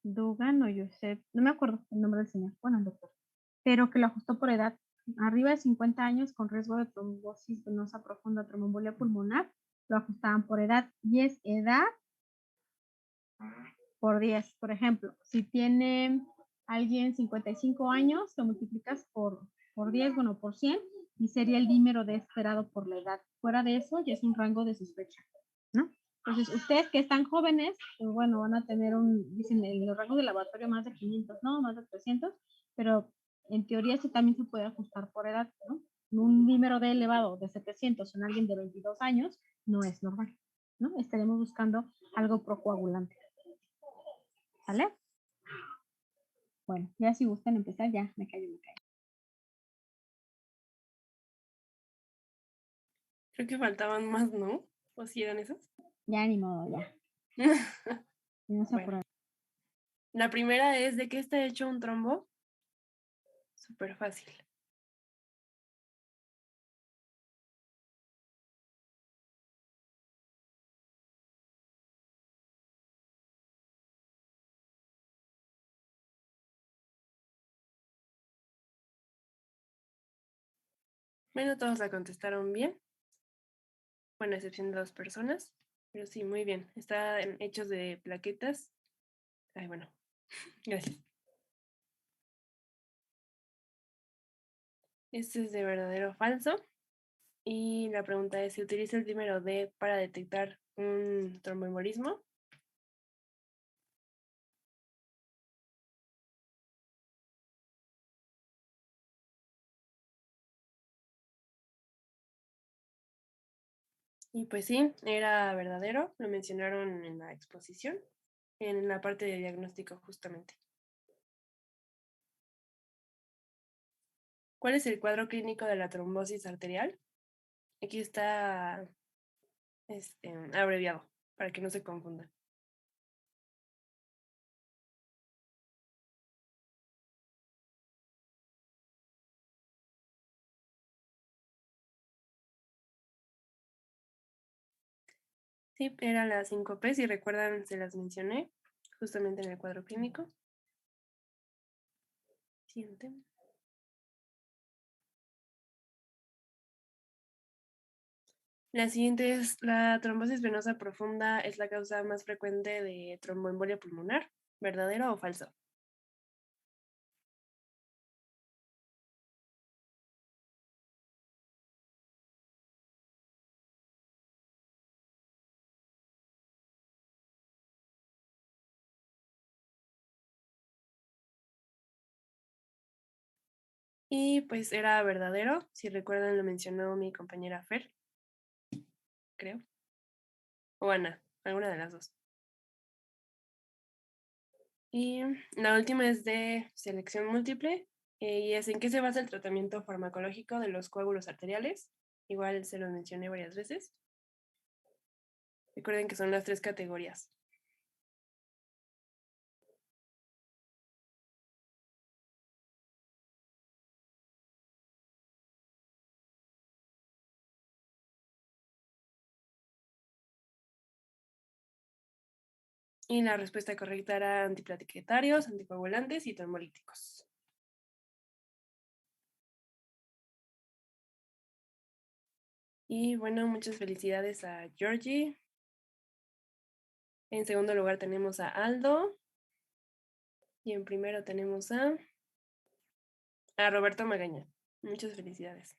Dugan o Joseph, no me acuerdo el nombre del señor, bueno, el doctor, pero que lo ajustó por edad. Arriba de 50 años con riesgo de trombosis venosa profunda, tromboembolia pulmonar, lo ajustaban por edad y es edad por 10. Por ejemplo, si tiene alguien 55 años, lo multiplicas por 10, bueno, por 100, y sería el dímero de esperado por la edad. Fuera de eso, ya es un rango de sospecha, ¿no? Entonces, ustedes que están jóvenes, pues bueno, van a tener dicen, el rango de laboratorio más de 500, ¿no? Más de 300, pero en teoría eso también se puede ajustar por edad, ¿no? Un dímero de elevado de 700 en alguien de 22 años no es normal, ¿no? Estaremos buscando algo procoagulante. ¿Vale? Bueno, ya si gustan empezar, ya me callo. Creo que faltaban más, ¿no? ¿O si eran esos? Ya ni modo, ya. No se Bueno, la primera es, ¿de qué está hecho un trombo? Súper fácil. Bueno, todos la contestaron bien. Bueno, a excepción de 2 personas. Pero sí, muy bien. Están hechos de plaquetas. Ay, bueno. Gracias. Este es de verdadero o falso. Y la pregunta es, ¿se utiliza el dímero D para detectar un tromboembolismo? Y pues sí, era verdadero. Lo mencionaron en la exposición, en la parte de diagnóstico justamente. ¿Cuál es el cuadro clínico de la trombosis arterial? Aquí está abreviado, para que no se confundan. Sí, eran las 5P, si recuerdan, se las mencioné justamente en el cuadro clínico. Siguiente. La siguiente es, la trombosis venosa profunda es la causa más frecuente de tromboembolia pulmonar, ¿verdadero o falso? Y pues era verdadero, si recuerdan lo mencionó mi compañera Fer, creo, o Ana, alguna de las dos. Y la última es de selección múltiple, y es en qué se basa el tratamiento farmacológico de los coágulos arteriales. Igual se los mencioné varias veces. Recuerden que son las 3 categorías. Y la respuesta correcta era antiplaquetarios, anticoagulantes y trombólíticos. Y bueno, muchas felicidades a Georgie. En segundo lugar tenemos a Aldo. Y en primero tenemos a Roberto Magaña. Muchas felicidades.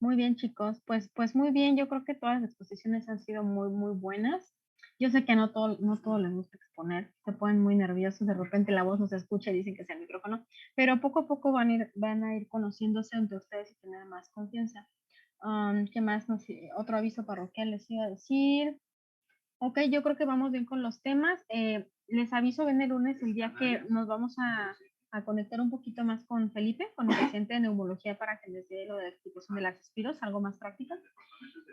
Muy bien, chicos. Pues muy bien. Yo creo que todas las exposiciones han sido muy, muy buenas. Yo sé que no todo les gusta exponer. Se ponen muy nerviosos. De repente la voz no se escucha y dicen que es el micrófono. Pero poco a poco van a ir conociéndose entre ustedes y tener más confianza. ¿Qué más? Otro aviso parroquial les iba a decir. Ok, yo creo que vamos bien con los temas. Les aviso bien el lunes, el día que nos vamos a conectar un poquito más con Felipe, con el paciente de neumología, para que les dé lo de la explicación de las respiros, algo más práctica.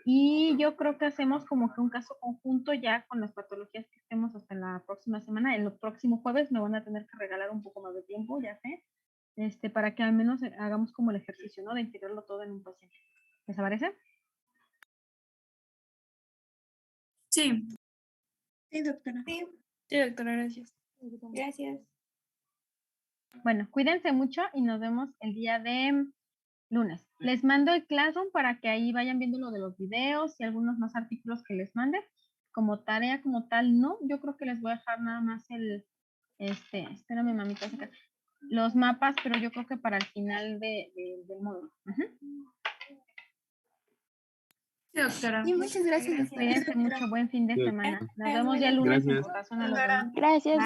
Y yo creo que hacemos como que un caso conjunto ya con las patologías que estemos hasta la próxima semana. El próximo jueves me van a tener que regalar un poco más de tiempo, ya sé, para que al menos hagamos como el ejercicio, ¿no? De integrarlo todo en un paciente. ¿Les parece? Sí. Sí, doctora. Sí, doctora, gracias. Gracias. Bueno, cuídense mucho y nos vemos el día de lunes. Les mando el Classroom para que ahí vayan viendo lo de los videos y algunos más artículos que les mande. Como tarea como tal, no. Yo creo que les voy a dejar nada más espérame, mamita, los mapas, pero yo creo que para el final del módulo. Sí, doctora. Y muchas gracias, doctora. Cuídense mucho, buen fin de semana. Nos vemos ya el lunes en relación a los demás. Gracias.